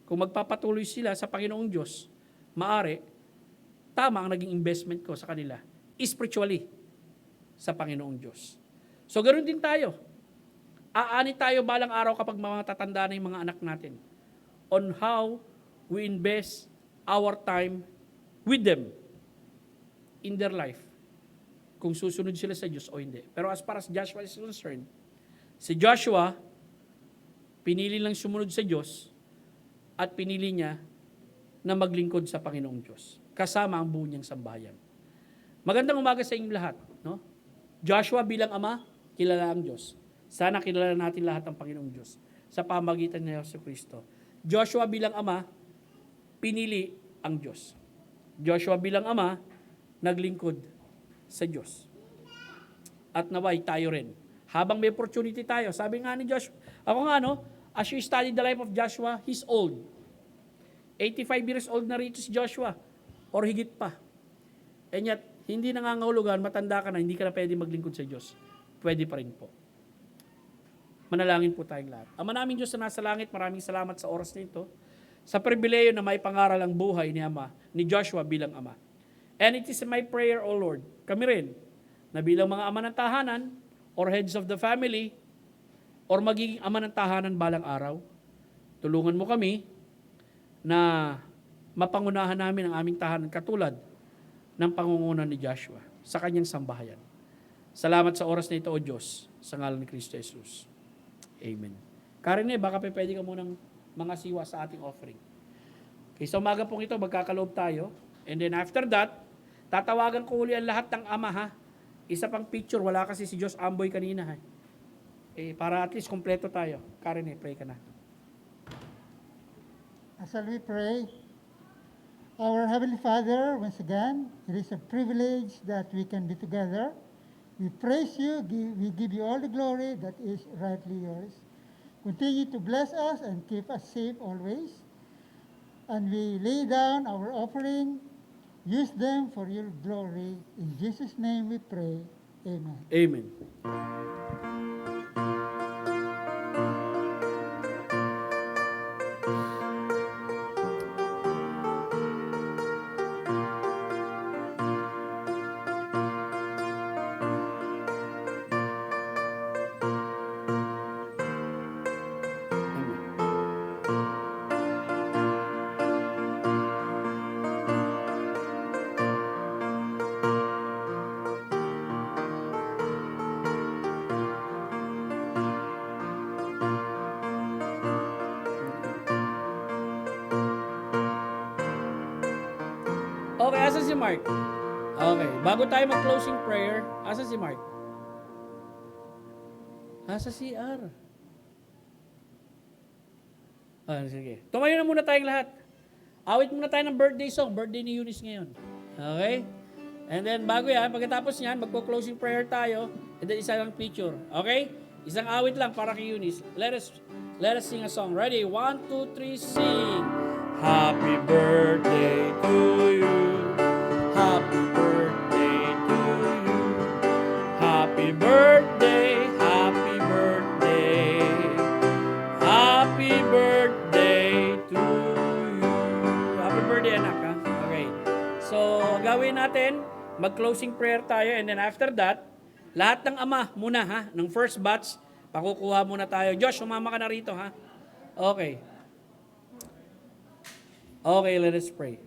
kung magpapatuloy sila sa Panginoong Diyos, maari, tama ang naging investment ko sa kanila, spiritually, sa Panginoong Diyos. So, ganoon din tayo. Aani tayo balang araw kapag matatanda na yung mga anak natin on how we invest our time with them in their life. Kung susunod sila sa Diyos o hindi. Pero as far as Joshua is concerned, si Joshua, pinili lang sumunod sa Diyos at pinili niya na maglingkod sa Panginoong Diyos. Kasama ang buo niyang sambahayan. Magandang umaga sa inyong lahat. No? Joshua bilang ama, kilala ang Diyos. Sana kilala natin lahat ang Panginoong Diyos sa pamagitan ni Yesu Kristo. Joshua bilang ama, pinili ang Diyos. Joshua bilang ama, naglingkod sa Diyos. At naway tayo rin. Habang may opportunity tayo, sabi nga ni Joshua, ako nga no, as you study the life of Joshua, he's old. 85 years old na rito si Joshua, or higit pa. And yet, hindi nangangahulugan, matanda ka na, hindi ka na pwede maglingkod sa Diyos. Pwede pa rin po. Manalangin po tayong lahat. Ama namin Diyos na nasa langit, maraming salamat sa oras na ito, sa pribileyo na may pangaral ang buhay ni Ama, ni Joshua bilang ama. And it is my prayer, O Lord, kami rin, na bilang mga ama ng tahanan, or heads of the family, or magiging ama ng tahanan balang araw, tulungan mo kami na mapangunahan namin ang aming tahanan katulad ng pangunguna ni Joshua sa kanyang sambahayan. Salamat sa oras na ito, O Diyos, sa ngalan ni Kristo Jesus. Amen. Karen, baka pwede ka munang mga siwa sa ating offering. Okay, sa umaga pong ito, magkakaloob tayo. And then after that, tatawagan ko uli ang lahat ng ama ha. Isa pang picture, wala kasi si Diyos Amboy kanina ha. Okay, para at least kompleto tayo. Karen, pray ka na. As we pray, Our Heavenly Father, once again, it is a privilege that we can be together. We praise you, we give you all the glory that is rightly yours. Continue to bless us and keep us safe always. And we lay down our offering, use them for your glory. In Jesus' name we pray. Amen. Amen. Okay, asan si Mark? Okay, bago tayo mag-closing prayer, asan si Mark? Asa si R? Sige. Tumayo na muna tayong lahat. Awit muna tayo ng birthday song. Birthday ni Eunice ngayon. Okay? And then bago yan, pagkatapos niyan, magpo-closing prayer tayo, and then isa lang picture. Okay? Isang awit lang para kay Eunice. Let us sing a song. Ready? 1, 2, 3, sing. Happy birthday to you. Happy birthday to you. Happy birthday, happy birthday. Happy birthday to you. Happy birthday, anak, ha? Okay. So, gawin natin, mag-closing prayer tayo, and then after that, lahat ng ama muna, ha? Ng first batch, pakukuha muna tayo. Josh, sumama ka na rito, ha? Okay. Okay, let us pray.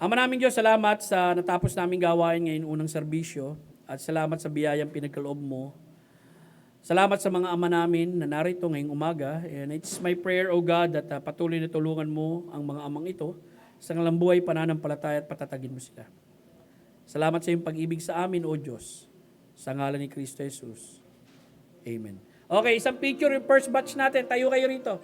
Ama namin Diyos, salamat sa natapos naming gawain ngayon unang serbisyo, at salamat sa biyayang pinagkaloob mo. Salamat sa mga ama namin na narito ngayong umaga. And it's my prayer, O God, that patuloy na tulungan mo ang mga amang ito sa kanilang buhay, pananampalataya at patatagin mo sila. Salamat sa iyong pag-ibig sa amin, O Diyos. Sa ngalan ni Kristo Jesus. Amen. Okay, isang picture yung first batch natin. Tayo kayo rito.